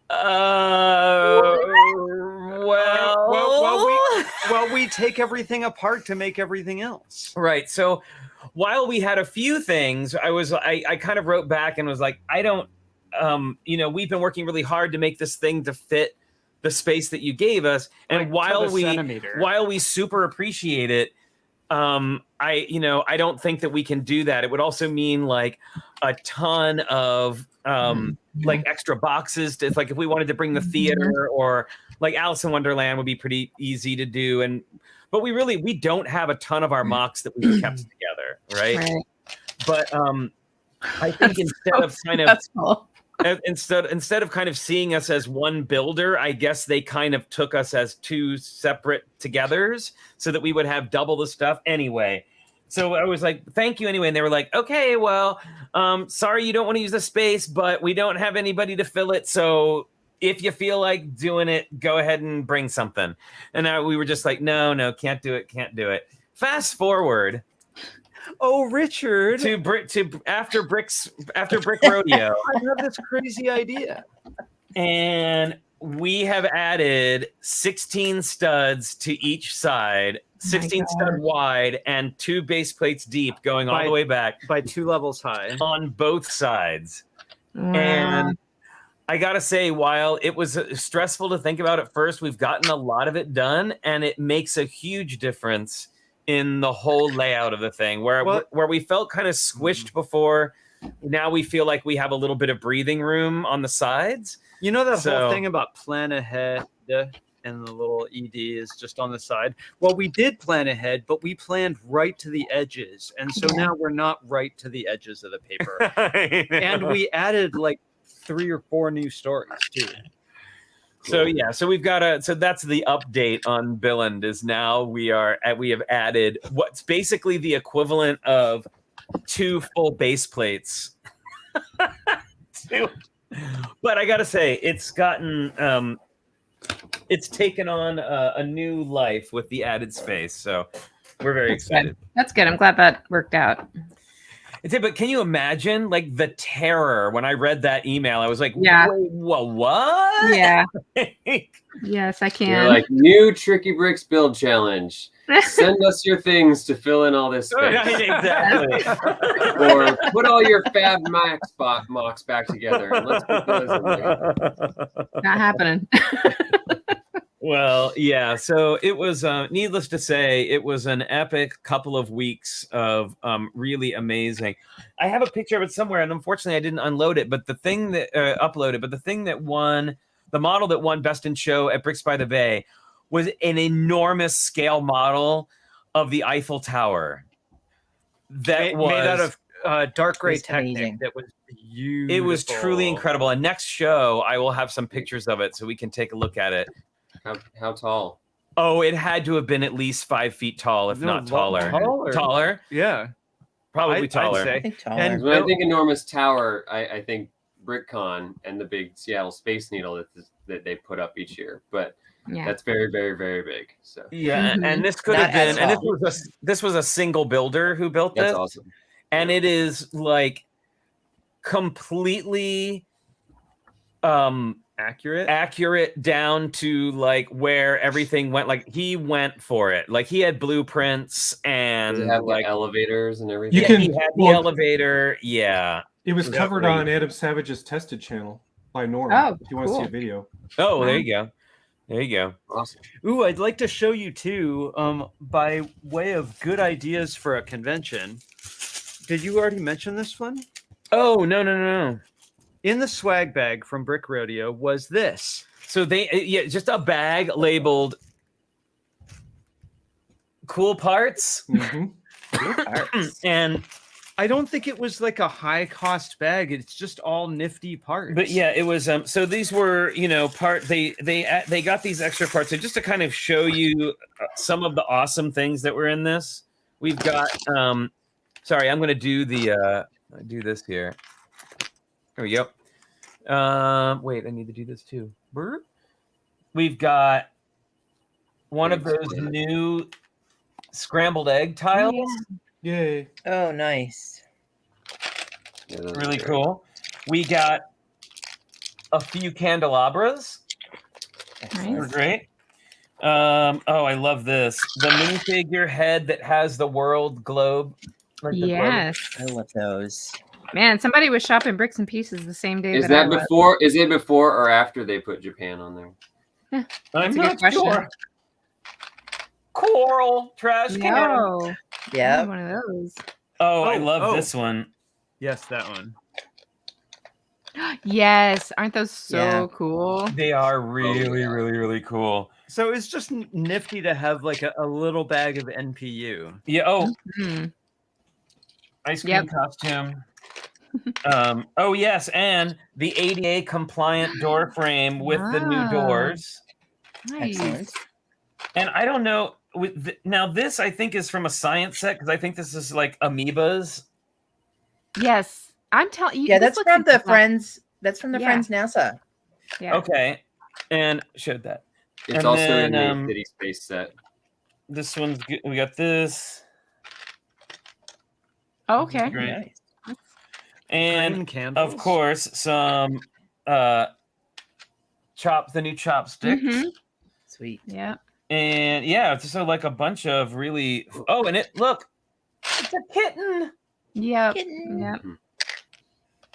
B: well,
F: we take everything apart to make everything else.
B: Right. So while we had a few things, I kind of wrote back and was like, I don't, we've been working really hard to make this thing to fit the space that you gave us. And while we super appreciate it, I don't think that we can do that. It would also mean like a ton of like extra boxes. It's like if we wanted to bring the theater, or like Alice in Wonderland would be pretty easy to do. But we don't have a ton of our mocks that we've kept together, right? But I think instead of kind of seeing us as one builder, I guess they kind of took us as 2 separate togethers so that we would have double the stuff anyway. So I was like, thank you anyway. And they were like, okay, well, sorry you don't want to use the space, but we don't have anybody to fill it. So if you feel like doing it, go ahead and bring something. And we were just like, no, can't do it. Fast forward.
F: Oh, Richard!
B: To after Brick Rodeo.
F: I have this crazy idea,
B: and we have added 16 studs to each side, 16 stud wide, and 2 base plates deep, going all the way back
F: by 2 levels high
B: on both sides.
G: Wow.
B: And I gotta say, while it was stressful to think about at first, we've gotten a lot of it done, and it makes a huge difference in the whole layout of the thing, where we felt kind of squished before. Now we feel like we have a little bit of breathing room on the sides.
F: You know that whole thing about plan ahead and the little ED is just on the side? Well, we did plan ahead, but we planned right to the edges. And so now we're not right to the edges of the paper. And we added like 3 or 4 new stories too.
B: So so we've got so that's the update on Bionicles is now we have added what's basically the equivalent of 2 full base plates. But I gotta say, it's gotten it's taken on a new life with the added space. So we're very excited.
G: That's good. I'm glad that worked out.
B: But can you imagine like the terror when I read that email? I was like,
G: yeah.
B: What?
G: Yeah. Yes, I can.
H: You're like, new Tricky Bricks build challenge. Send us your things to fill in all this space.
B: Exactly.
H: Or put all your Fab mocks back together. And let's put those in there.
G: Not happening.
B: Well, yeah. So it was, needless to say, it was an epic couple of weeks of really amazing. I have a picture of it somewhere, and unfortunately, I didn't unload it. But the thing that upload it. But the thing that won the model that won Best in Show at Bricks by the Bay was an enormous scale model of the Eiffel Tower. That was
F: made out of dark gray
D: It's amazing.
F: Technic. That was beautiful.
B: it was truly incredible. And next show, I will have some pictures of it so we can take a look at it.
H: How tall?
B: Oh, it had to have been at least 5 feet tall, if not taller. Taller?
F: Yeah,
B: Probably
F: I'd
B: taller.
F: say.
D: I think taller.
F: And-
H: When I think enormous tower, I think BrickCon and the big Seattle Space Needle that they put up each year. But
G: Yeah.
H: that's very, very, very big. So
B: Yeah,
G: Mhm.
B: and this could
D: Not
B: have
D: as
B: been, and
D: tall.
B: this was a single builder who built
H: that's
B: this,
H: awesome.
B: and it is like completely accurate down to like where everything went. Like he went for it. Like he had blueprints and
H: Does it have
B: like
H: like elevators and everything?
C: You can-
B: he had the
C: well-
B: elevator. Yeah.
C: It was
B: Yeah,
C: covered
B: right.
C: on Adam Savage's Tested channel by Norm.
G: Oh,
C: if you want to see
G: cool.
C: a video.
B: Oh, there you go. There you go.
H: Awesome.
F: Ooh, I'd like to show you too, by way of good ideas for a convention. Did you already mention this one?
B: Oh, no.
F: In the swag bag from Brick Rodeo was this.
B: So just a bag labeled cool parts.
C: Mhm.
D: Parts.
B: And
F: I don't think it was like a high cost bag. It's just all nifty parts.
B: but yeah, it was so these were, they got these extra parts. So just to kind of show you some of the awesome things that were in this. We've got sorry, I'm going to do do this here. There we go. Wait, I need to do this too. Burp. We've got one of those new scrambled egg tiles.
C: Yay.
D: Oh, nice.
H: Yeah, those are
B: Really
H: great.
B: cool. We got a few candelabras. They're
G: Nice.
B: great. Oh, I love this. The minifigure head that has the world globe. Like the globe.
G: Yes.
D: I love those.
G: Man, somebody was shopping bricks and pieces the same day
H: Is
G: I
H: that
G: was.
H: before? Is it before or after they put Japan on there?
B: I'm
G: That's a good
B: not
G: question.
B: sure. Coral trash can.
G: No.
D: Yeah.
G: One of those.
B: Oh, I
F: Oh,
B: love
F: oh.
B: this one.
F: yes, that one.
G: Yes. Aren't those so
D: Yeah.
G: cool?
B: They are really,
H: yeah.
B: really, really cool.
F: So it's just nifty to have like a little bag of NPU.
B: Yeah. Oh,
G: Hmm.
B: ice cream
G: Yep.
B: costume. Oh yes, and the ADA compliant door frame with the new
G: Ah.
B: doors.
G: Nice.
D: Excellent.
B: And I don't know. Now this I think is from a science set because I think this is like amoebas.
G: Yes. I'm telling you.
D: Yeah,
G: this
D: that's
G: looks
D: from the
G: exact-
D: Friends. That's from the
G: Yeah.
D: Friends NASA.
G: Yeah.
B: Okay, and showed that.
H: It's
B: And
H: also
B: then,
H: in the City Space set.
B: This one's good. We got this,
G: Oh, okay.
B: Great.
D: Nice.
B: and
F: Green candles.
B: of course some the new chopsticks.
G: Mhm.
D: Sweet.
G: Yeah.
B: And yeah, it's just like a bunch of really. Oh, and look, it's a kitten.
G: Yep.
D: Kitten.
G: Yep.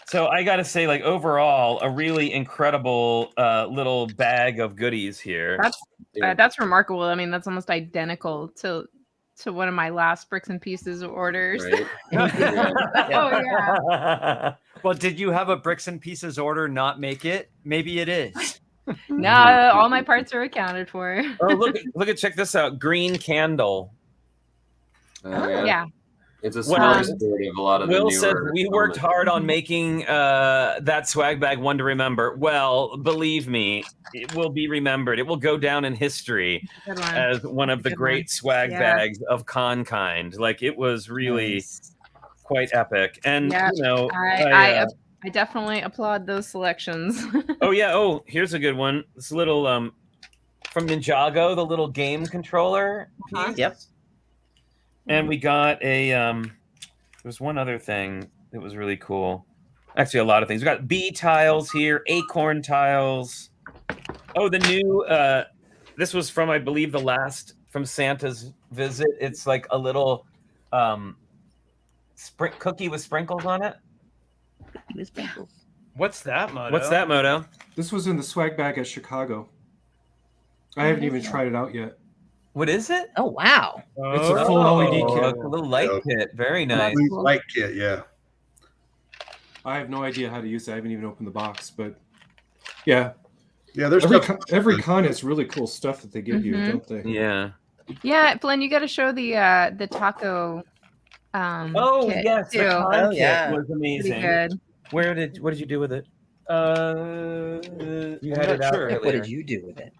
B: So I gotta say, like overall, a really incredible little bag of goodies here.
G: That's remarkable. I mean, that's almost identical to one of my last bricks and pieces orders.
H: Right?
G: Oh yeah.
F: Well, did you have a bricks and pieces order not make it? Maybe it is.
G: No, all my parts are accounted for.
B: Oh, look at check this out. Green candle.
H: Oh,
G: Yeah.
H: It's a
B: Well,
H: smorgasbord of a lot of
B: Will
H: the
B: says
H: newer
B: we worked
H: elements.
B: hard on making that swag bag one to remember. Well, believe me, it will be remembered. It will go down in history
G: Good one.
B: as one of the
G: Good
B: great
G: one.
B: swag
G: Yeah.
B: bags of con kind. Like it was really
D: Nice.
B: quite epic. And
G: Yeah,
B: you know,
G: I definitely applaud those selections.
B: oh yeah. Oh, here's a good one. This little from Ninjago, the little game controller
G: Uh-huh.
B: piece.
D: Yep.
B: And we got a there was one other thing that was really cool. Actually, a lot of things. We got bee tiles here, acorn tiles. Oh, the new this was from I believe the last from Santa's visit. It's like a little cookie with sprinkles on it.
F: What's that, Moto?
B: What's that, Moto?
C: This was in the swag bag at Chicago. I haven't even tried it out yet.
B: What is it?
D: Oh wow.
C: It's a full LED
B: Oh,
C: kit.
B: a little light kit. Very nice.
E: Please light kit, yeah.
C: I have no idea how to use it. I haven't even opened the box, but yeah.
E: Yeah, there's
C: every con has really cool stuff that they give you, don't they?
B: Yeah.
G: Yeah, Flynn, you got to show the taco. Kit
B: yes,
G: too.
B: the con kit
D: yeah.
B: was amazing.
G: Pretty good.
B: What did you do with it? You
F: I'm
B: had
F: not
B: it out
F: sure.
B: earlier.
D: What did you do with it?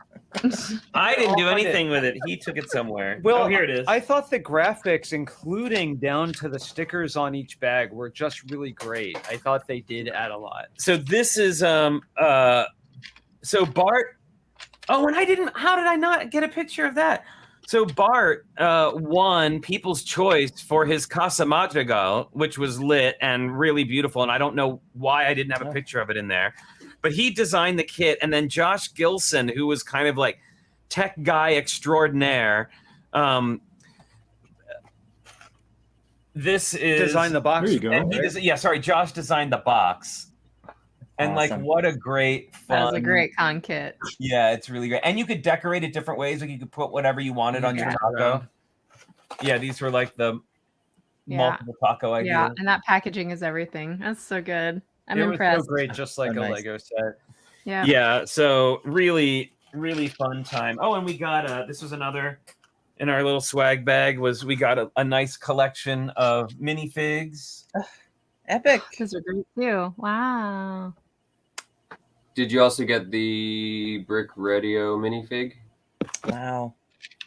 B: I didn't do
F: I'll find
B: anything with it. He took it somewhere.
F: Well,
B: here it is.
F: I thought the graphics, including down to the stickers on each bag, were just really great. I thought they did add a lot.
B: So this is so Bart. Oh, and how did I not get a picture of that? So Bart won People's Choice for his Casa Madrigal, which was lit and really beautiful. And I don't know why I didn't have a picture of it in there. But he designed the kit. And then Josh Gilson, who was kind of like tech guy extraordinaire. This is...
F: Design the box.
C: There you go.
B: And Josh designed the box. And like,
D: Awesome.
B: what a great fun.
G: That was a great con kit.
B: Yeah, it's really great. And you could decorate it different ways. Like you could put whatever you wanted on your taco. Yeah, these were like the multiple taco ideas.
G: Yeah, and that packaging is everything. That's so good. I'm
F: it
G: impressed.
F: was so great, just like
D: So
F: a
D: nice.
F: Lego set.
G: Yeah.
B: Yeah, so really, really fun time. Oh, and we got this was another in our little swag bag we got a nice collection of minifigs.
D: Epic.
G: Those are great too. Wow.
H: Did you also get the Brick Rodeo minifig?
D: Wow.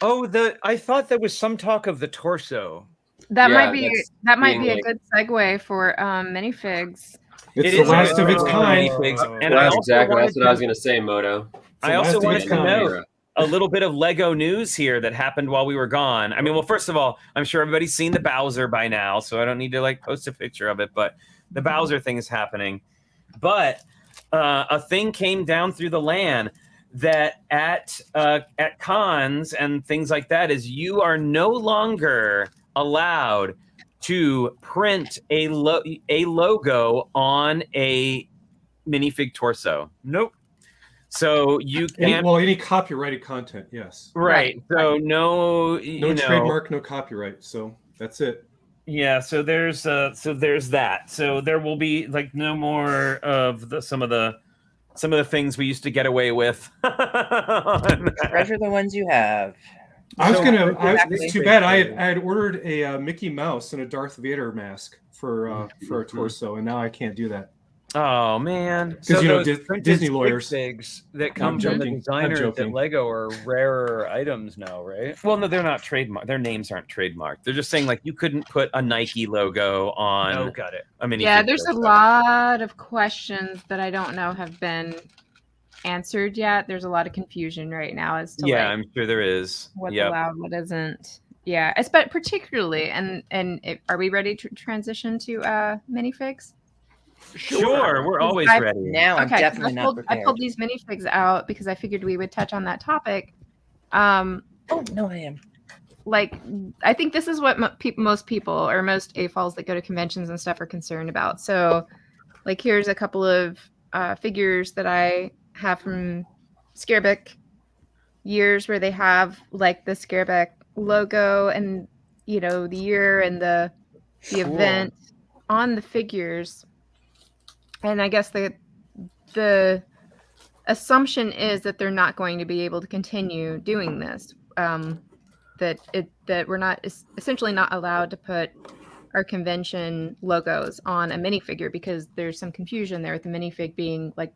F: Oh, I thought there was some talk of the torso.
G: That
H: Yeah,
G: might be
H: being
G: a
H: like-
G: good segue for minifigs.
C: It's
B: It
C: the
B: is
C: last of its
B: a-
C: kind.
B: minifigs. And
H: Well,
B: I
H: that's
B: also
H: exactly
B: wanted
H: that's what I was going to say, Moto.
B: I also
C: last of
B: wanted
C: its
B: to
C: kind.
B: note a little bit of Lego news here that happened while we were gone. I mean, well, first of all, I'm sure everybody's seen the Bowser by now, so I don't need to like post a picture of it, but the Bowser thing is happening. But a thing came down through the LAN that at cons and things like that is you are no longer allowed to print a logo on a minifig torso. Nope. So you can't.
C: Any copyrighted content, yes.
B: Right. So no.
C: No trademark, no copyright. So that's it.
B: Yeah. So there's that. So there will be like no more of some of the things we used to get away with.
D: Treasure the ones you have.
C: It's too bad. I had ordered a Mickey Mouse and a Darth Vader mask for a torso, and now I can't do that.
B: Oh man!
C: Because
F: those printed
C: Disney
F: stick
C: lawyers.
F: figs that come from the
C: joking.
F: designers
C: I'm
F: at
C: joking.
F: Lego are rarer items now, right?
B: Well, no, they're not trademarked. Their names aren't trademarked. They're just saying like you couldn't put a Nike logo on
F: Oh, got it.
B: a minifig.
G: Yeah, there's a
B: torso.
G: lot of questions that I don't know have been answered yet. There's a lot of confusion right now as to
B: Yeah,
G: like,
B: I'm sure there is.
G: what's
B: Yep.
G: allowed, what isn't. Yeah, but particularly, are we ready to transition to minifigs?
B: Sure, we're always
G: I-
B: ready.
D: Now I'm
G: 'cause
D: definitely not
G: I
D: prepared.
G: pulled these minifigs out because I figured we would touch on that topic.
D: Oh no, I am.
G: Like, I think this is what most people or most AFOLs that go to conventions and stuff are concerned about. So, like, here's a couple of figures that I have from Scareback years where they have like the Scareback logo and the year and the event on the figures. And I guess the assumption is that they're not going to be able to continue doing this. That we're not essentially not allowed to put our convention logos on a minifigure because there's some confusion there with the minifig being like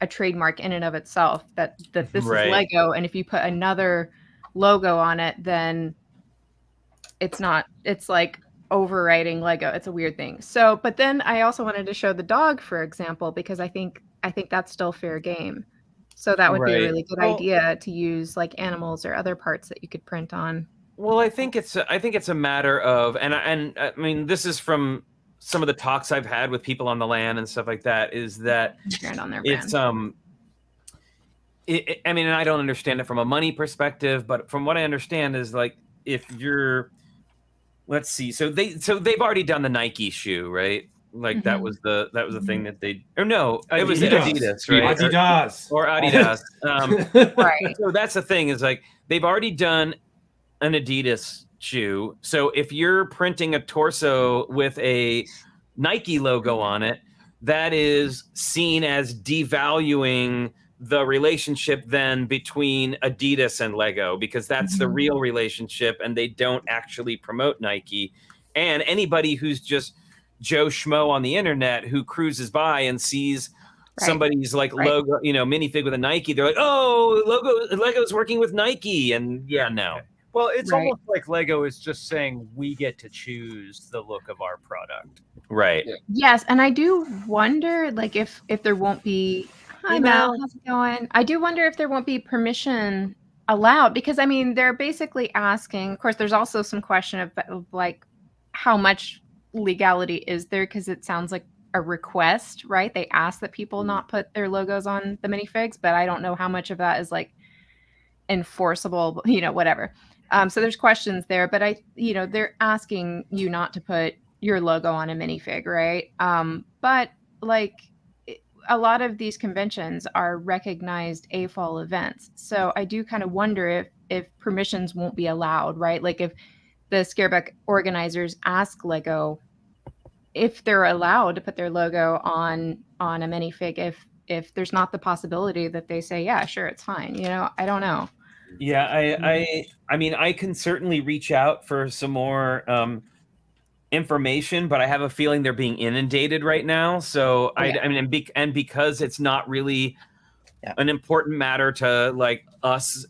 G: a trademark in and of itself. That this
B: Right.
G: is Lego, and if you put another logo on it, then it's not. It's like overwriting Lego. It's a weird thing. So, but then I also wanted to show the dog, for example, because I think that's still fair game. So that would be a
B: Right.
G: really good idea to use like animals or other parts that you could print on.
B: Well, I think it's a matter of, and I mean, this is from some of the talks I've had with people on the LAN and stuff like that. Is that
G: Brand on their
B: it's
G: brand.
B: I mean, and I don't understand it from a money perspective, but from what I understand is like if you're, let's see, so they've already done the Nike shoe, right? Like that was the thing that they, or no, it was Adidas, right?
C: Adidas.
B: Or Adidas.
G: Right.
B: So that's the thing is like they've already done an Adidas shoe. So if you're printing a torso with a Nike logo on it, that is seen as devaluing the relationship then between Adidas and Lego, because that's the real relationship, and they don't actually promote Nike. And anybody who's just Joe Schmo on the internet who cruises by and sees somebody's like logo, minifig with a Nike, they're like, oh, Lego's working with Nike. And no.
F: Well, it's almost like Lego is just saying we get to choose the look of our product.
B: Right.
H: Yeah.
G: Yes, and I do wonder, like, if there won't be. Hi, Mel. How's it going? I do wonder if there won't be permission allowed, because I mean they're basically asking. Of course, there's also some question of like how much legality is there, because it sounds like a request, right? They ask that people not put their logos on the minifigs, but I don't know how much of that is like enforceable, whatever. So there's questions there, but they're asking you not to put your logo on a minifig, right? But like a lot of these conventions are recognized AFOL events. So I do kind of wonder if permissions won't be allowed, right? Like if the Scareback organizers ask Lego if they're allowed to put their logo on a minifig, if there's not the possibility that they say, yeah, sure, it's fine. I don't know.
B: Yeah, I mean, I can certainly reach out for some more information, but I have a feeling they're being inundated right now. So and because it's not really an important matter to like us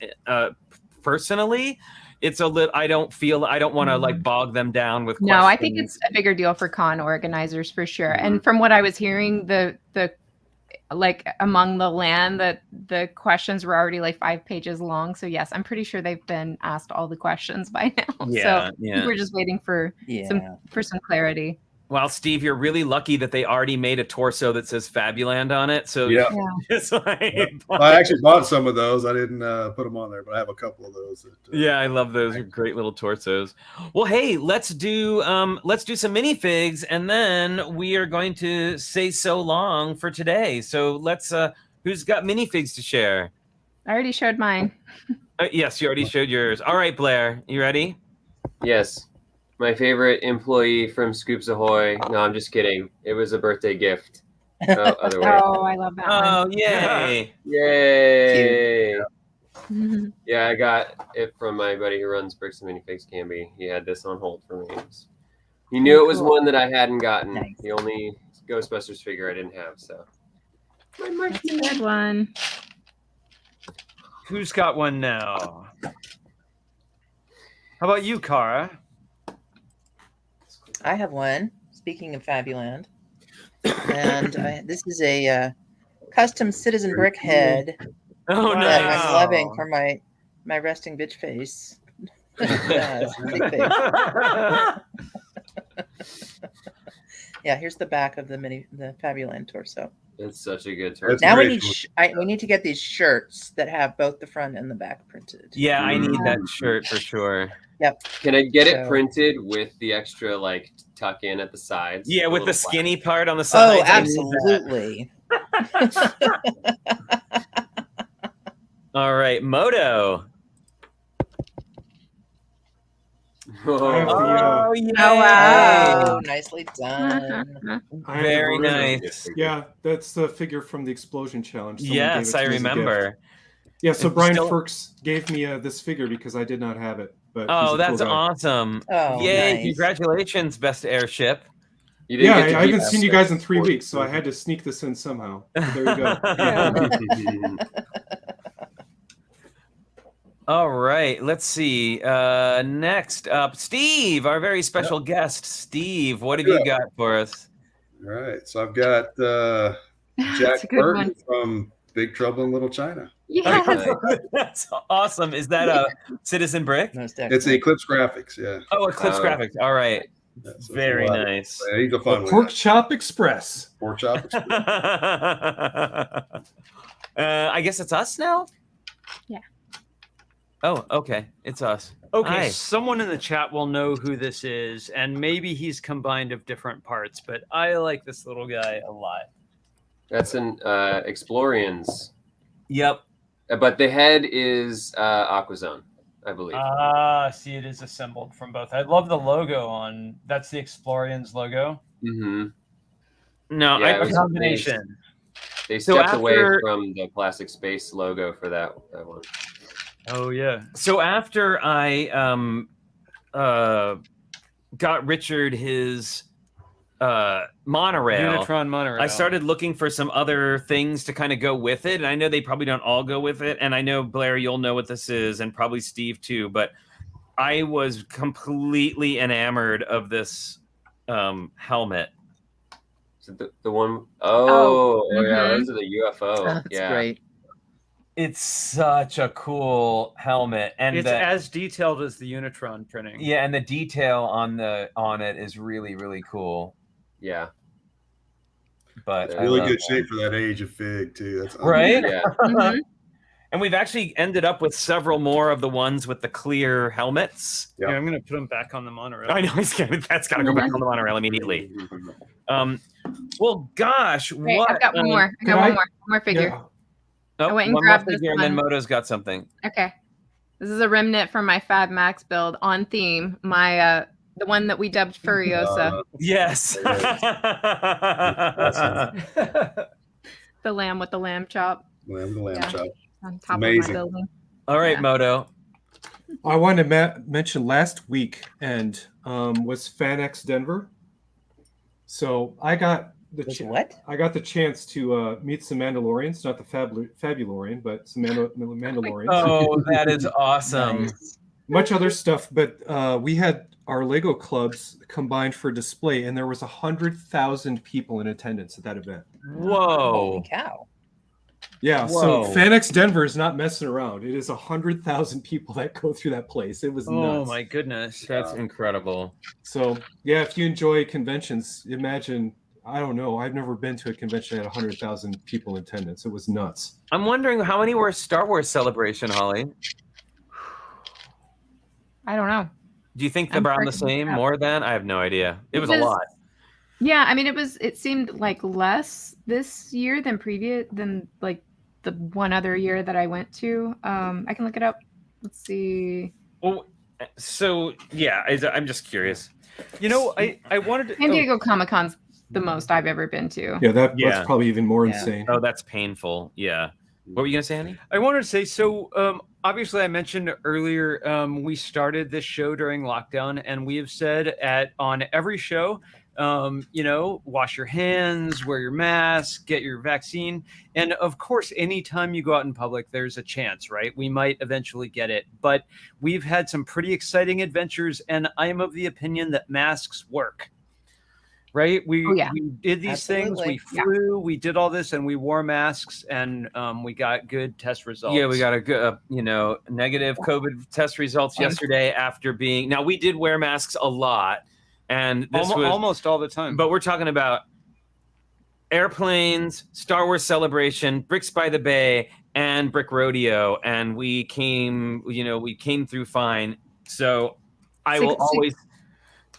B: personally, it's a little. I don't want to like bog them down with questions.
G: No, I think it's a bigger deal for con organizers for sure. And from what I was hearing, the like among the land, that the questions were already like 5 pages long. So yes, I'm pretty sure they've been asked all the questions by now. So we're just waiting for some clarity.
B: Well, Steve, you're really lucky that they already made a torso that says Fabuland on it. So it's like,
E: I actually bought some of those. I didn't put them on there, but I have a couple of those.
B: I love those. They're great little torsos. Well, hey, let's do some minifigs, and then we are going to say so long for today. So let's. Who's got minifigs to share?
G: I already showed mine.
B: Yes, you already showed yours. All right, Blair, you ready?
H: Yes. My favorite employee from Scoops Ahoy. No, I'm just kidding. It was a birthday gift. Other way.
G: Oh, I love that one.
B: Oh, yay.
H: Yay. Yeah, I got it from my buddy who runs Bricks and Minifigs, Canby. He had this on hold for me. He knew it was one that I hadn't gotten.
D: Nice.
H: The only Ghostbusters figure I didn't have, so.
G: That's a good one.
F: Who's got one now? How about you, Kara?
D: I have one. Speaking of Fabuland, and this is a custom Citizen Brick head
B: Oh,
D: that
B: nice.
D: I'm loving for my resting bitch face. Yeah, it's a big face. Yeah, here's the back of the Fabuland torso.
H: It's such a good torso.
D: Now we need to get these shirts that have both the front and the back printed.
B: Yeah, I need that shirt for sure.
D: Yep.
H: Can I get it printed with the extra like tuck in at the sides?
B: Yeah, with the skinny part on the sides.
D: Oh, absolutely.
B: All right, Moto.
C: Oh,
B: yeah.
G: Oh, wow.
D: Oh, nicely done.
B: Very nice.
C: Yeah, that's the figure from the Explosion Challenge. Someone
B: Yes,
C: gave it
B: I
C: to me as a gift.
B: remember.
C: Yeah, so
B: And
C: Brian
B: still-
C: Ferks gave me this figure because I did not have it. But
B: Oh,
C: he's a
B: that's
C: cool guy.
B: awesome.
D: Oh,
B: Yay,
D: nice.
B: Congratulations, Best Airship.
H: You didn't
C: Yeah,
H: get to
C: I
H: keep
C: haven't seen you guys in 3
H: that.
C: weeks, so I had to sneak this in somehow. There you go.
B: All right, let's see. Next up, Steve, our very special guest. Steve, what have you got for us?
E: All right, so I've got
G: That's
E: Jack
G: a good
E: Burton
G: one.
E: from Big Trouble in Little China.
G: Yes.
B: That's awesome. Is that a Citizen Brick?
D: Most
E: It's
D: definitely.
E: Eclipse Graphics, yeah.
B: Oh, Eclipse Graphics. All right.
E: Yeah, so it's
B: Very
E: a lot of-
B: nice.
E: Yeah, he's a fun one.
C: Pork Chop Express.
E: Pork chop.
B: I guess it's us now?
G: Yeah.
B: Oh, okay. It's us.
F: Okay,
B: Hi.
F: someone in the chat will know who this is, and maybe he's combined of different parts, but I like this little guy a lot.
H: That's an Explorians.
B: Yep.
H: But the head is Aquazone, I believe.
F: Ah, see, it is assembled from both. I love the logo on. That's the Explorians logo.
H: Mm-hmm.
B: No,
H: Yeah,
B: I
H: it was
F: Combination.
H: They
B: So
H: stepped away
B: after-
H: from the classic space logo for that one.
F: Oh yeah.
B: So after I got Richard his monorail,
F: Unitron monorail.
B: I started looking for some other things to kind of go with it. And I know they probably don't all go with it. And I know, Blair, you'll know what this is, and probably Steve too. But I was completely enamored of this helmet.
H: Is it the one oh yeah,
G: mhm.
H: those are the UFO.
D: That's
H: yeah.
D: great.
B: It's such a cool helmet. And
F: It's as detailed as the Unitron printing.
B: yeah, and the detail on it is really, really cool.
H: Yeah.
B: But
H: It's
B: I
E: Really
B: love
E: good
B: that.
E: shape for that age of fig too. That's
B: Right?
H: Yeah.
G: Mhm.
B: And we've actually ended up with several more of the ones with the clear helmets.
E: Yep.
F: Yeah, I'm gonna put them back on the monorail.
B: I know that's got to go back on the monorail immediately. Well, gosh,
G: Wait,
B: what?
G: I've got one more. I
C: Can
G: got
C: I-
G: one more figure.
C: Yeah.
B: Oh,
G: I went and
B: one more
G: grabbed this
B: figure, and then
G: one.
B: Moto's got something.
G: Okay. This is a remnant from my Fab Max build on theme. My the one that we dubbed Furiosa,
B: Yes.
G: the lamb with the lamb chop
E: Lamb to lamb
G: Yeah.
E: chop.
G: on top
E: Amazing.
G: of my building.
B: All right,
G: Yeah.
B: Moto.
C: I wanted to mention last week and was Fanx Denver. So I got the
D: What?
C: I got the chance to meet some Mandalorians, not the Fabularian, but some Mandalorians.
B: Oh, that is awesome.
D: Nice.
C: Much other stuff, but we had our Lego clubs combined for display, and there was 100,000 people in attendance at that event.
B: Whoa.
D: Holy cow.
C: Yeah,
B: Whoa.
C: so Fanx Denver is not messing around. It is 100,000 people that go through that place. It was
F: Oh
C: nuts.
F: my goodness.
B: That's incredible.
C: So yeah, if you enjoy conventions, imagine. I don't know. I've never been to a convention that had 100,000 people in attendance. It was nuts.
B: I'm wondering how many were Star Wars Celebration, Holly?
G: I don't know.
B: Do you think they're
G: I'm
B: around the
G: freaking
B: same?
G: out.
B: More than? I have no idea. It was a
G: Because-
B: lot.
G: Yeah, I mean it seemed like less this year than like the one other year that I went to. I can look it up. Let's see.
B: Well, so yeah, I'm just curious.
F: You know, I wanted to.
G: San Diego Comic Con's the most I've ever been to.
C: Yeah,
B: Yeah.
C: that's probably even more
D: Yeah.
C: insane.
B: Oh, that's painful. Yeah. What were you gonna say, Andy?
F: I wanted to say so. Obviously, I mentioned earlier we started this show during lockdown, and we have said on every show, wash your hands, wear your mask, get your vaccine, and of course, anytime you go out in public, there's a chance, right? We might eventually get it, but we've had some pretty exciting adventures, and I am of the opinion that masks work. Right? We did these things. We
D: Absolutely.
F: flew. We did all this, and we wore masks, and we got good test results.
B: Yeah, we got a good, negative COVID test results yesterday after being. Now we did wear masks a lot, and this was
F: almost all the time.
B: But we're talking about airplanes, Star Wars Celebration, Bricks by the Bay, and Brick Rodeo, and we came through fine. So I will always.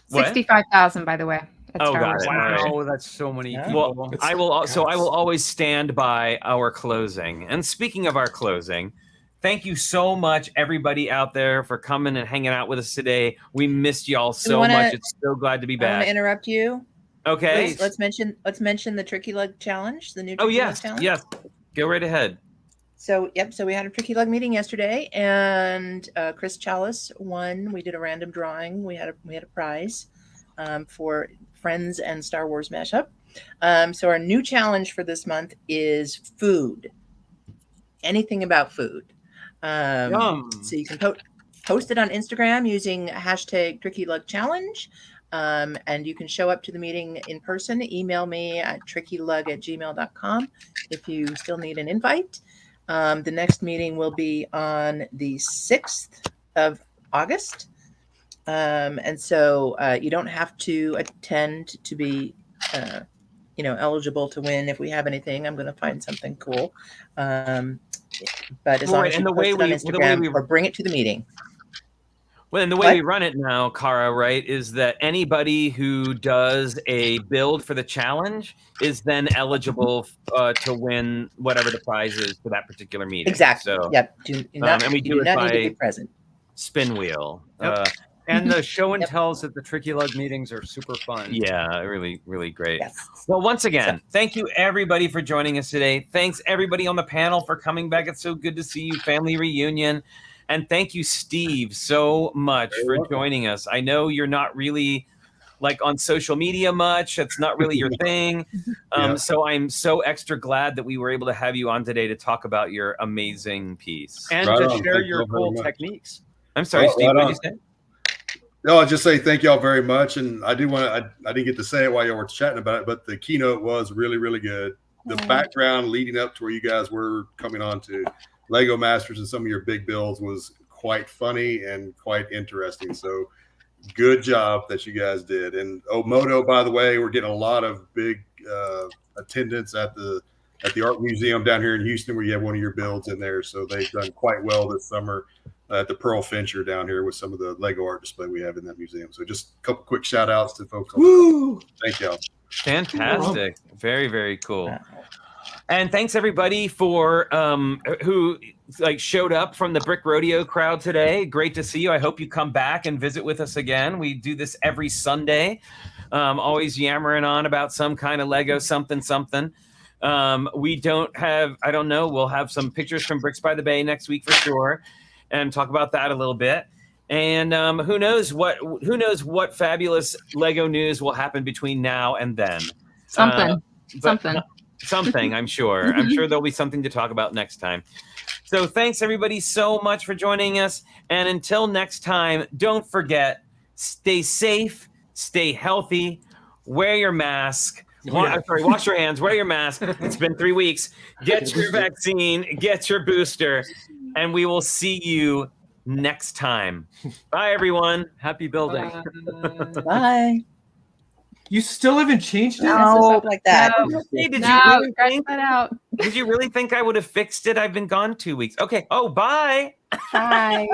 B: What?
G: 65,000, by the way. at
B: Oh,
G: Star
B: got
G: Wars
B: it.
G: Celebration.
F: Wow, that's so many
D: Yeah.
F: people.
B: Well, I will always stand by our closing. And speaking of our closing, thank you so much, everybody out there, for coming and hanging out with us today. We missed y'all so much. It's so glad to be
D: I want
B: back.
D: to interrupt you.
B: Okay.
D: Let's mention the Tricky Lug Challenge, the new
B: Oh
D: Tricky
B: yes,
D: Lug Challenge.
B: yes. Go right ahead.
D: So we had a Tricky Lug meeting yesterday, and Chris Chalice won. We did a random drawing. We had a prize for Friends and Star Wars mashup. So our new challenge for this month is food. Anything about food.
F: Yum.
D: So you can post it on Instagram using hashtag Tricky Lug Challenge. And you can show up to the meeting in person. Email me at trickylug@gmail.com if you still need an invite. The next meeting will be on the 6th of August. And so you don't have to attend to be, eligible to win. If we have anything, I'm going to find something cool. But as long as you post it on Instagram or bring it to the meeting.
B: Well, and the way we run it now, Cara, right, is that anybody who does a build for the challenge is then eligible to win whatever the prize is for that particular meeting.
D: Exactly.
B: So,
D: Yep.
B: and we do it
D: not
B: by
D: need to be present.
B: spin wheel.
F: Yep. And the show and tells at the Tricky Lug meetings are super fun.
B: Yeah, really, really great.
D: Yes.
B: Well, once again, thank you everybody for joining us today. Thanks everybody on the panel for coming back. It's so good to see you, family reunion. And thank you, Steve, so much for joining us. I know you're not really like on social media much. That's not really your thing. So I'm so extra glad that we were able to have you on today to talk about your amazing piece.
F: And
E: Right
F: to
E: on.
F: share
E: Thank
F: your
E: you very
F: cool
E: much.
F: techniques.
B: I'm sorry,
E: Oh,
B: Steve,
E: right
B: what
E: on.
B: did you say?
E: No, I'll just say thank y'all very much. And I do want to, I didn't get to say it while y'all were chatting about it, but the keynote was really, really good. The background leading up to where you guys were coming on to Lego Masters and some of your big builds was quite funny and quite interesting. So good job that you guys did. And Moto, by the way, we're getting a lot of big attendance at the art museum down here in Houston, where you have one of your builds in there. So they've done quite well this summer at the Pearl Fincher down here with some of the Lego art display we have in that museum. So just a couple quick shout outs to folks.
C: Woo!
E: Thank y'all.
B: Fantastic. Very, very cool. And thanks everybody for who like showed up from the Brick Rodeo crowd today. Great to see you. I hope you come back and visit with us again. We do this every Sunday. Always yammering on about some kind of Lego something. We don't have, I don't know, we'll have some pictures from Bricks by the Bay next week for sure, and talk about that a little bit. And who knows what fabulous Lego news will happen between now and then. Something, I'm sure. I'm sure there'll be something to talk about next time. So thanks everybody so much for joining us. And until next time, don't forget, stay safe, stay healthy, wear your mask. Wash your hands, wear your mask. It's been 3 weeks. Get your vaccine, get your booster, and we will see you next time. Bye, everyone.
F: Happy building.
D: Bye.
C: You still haven't changed it?
D: No, like that.
B: Hey, did
G: No,
B: you
G: scratch that out.
B: did you really think I would have fixed it? I've been gone 2 weeks. Okay. Oh, bye.
G: Bye.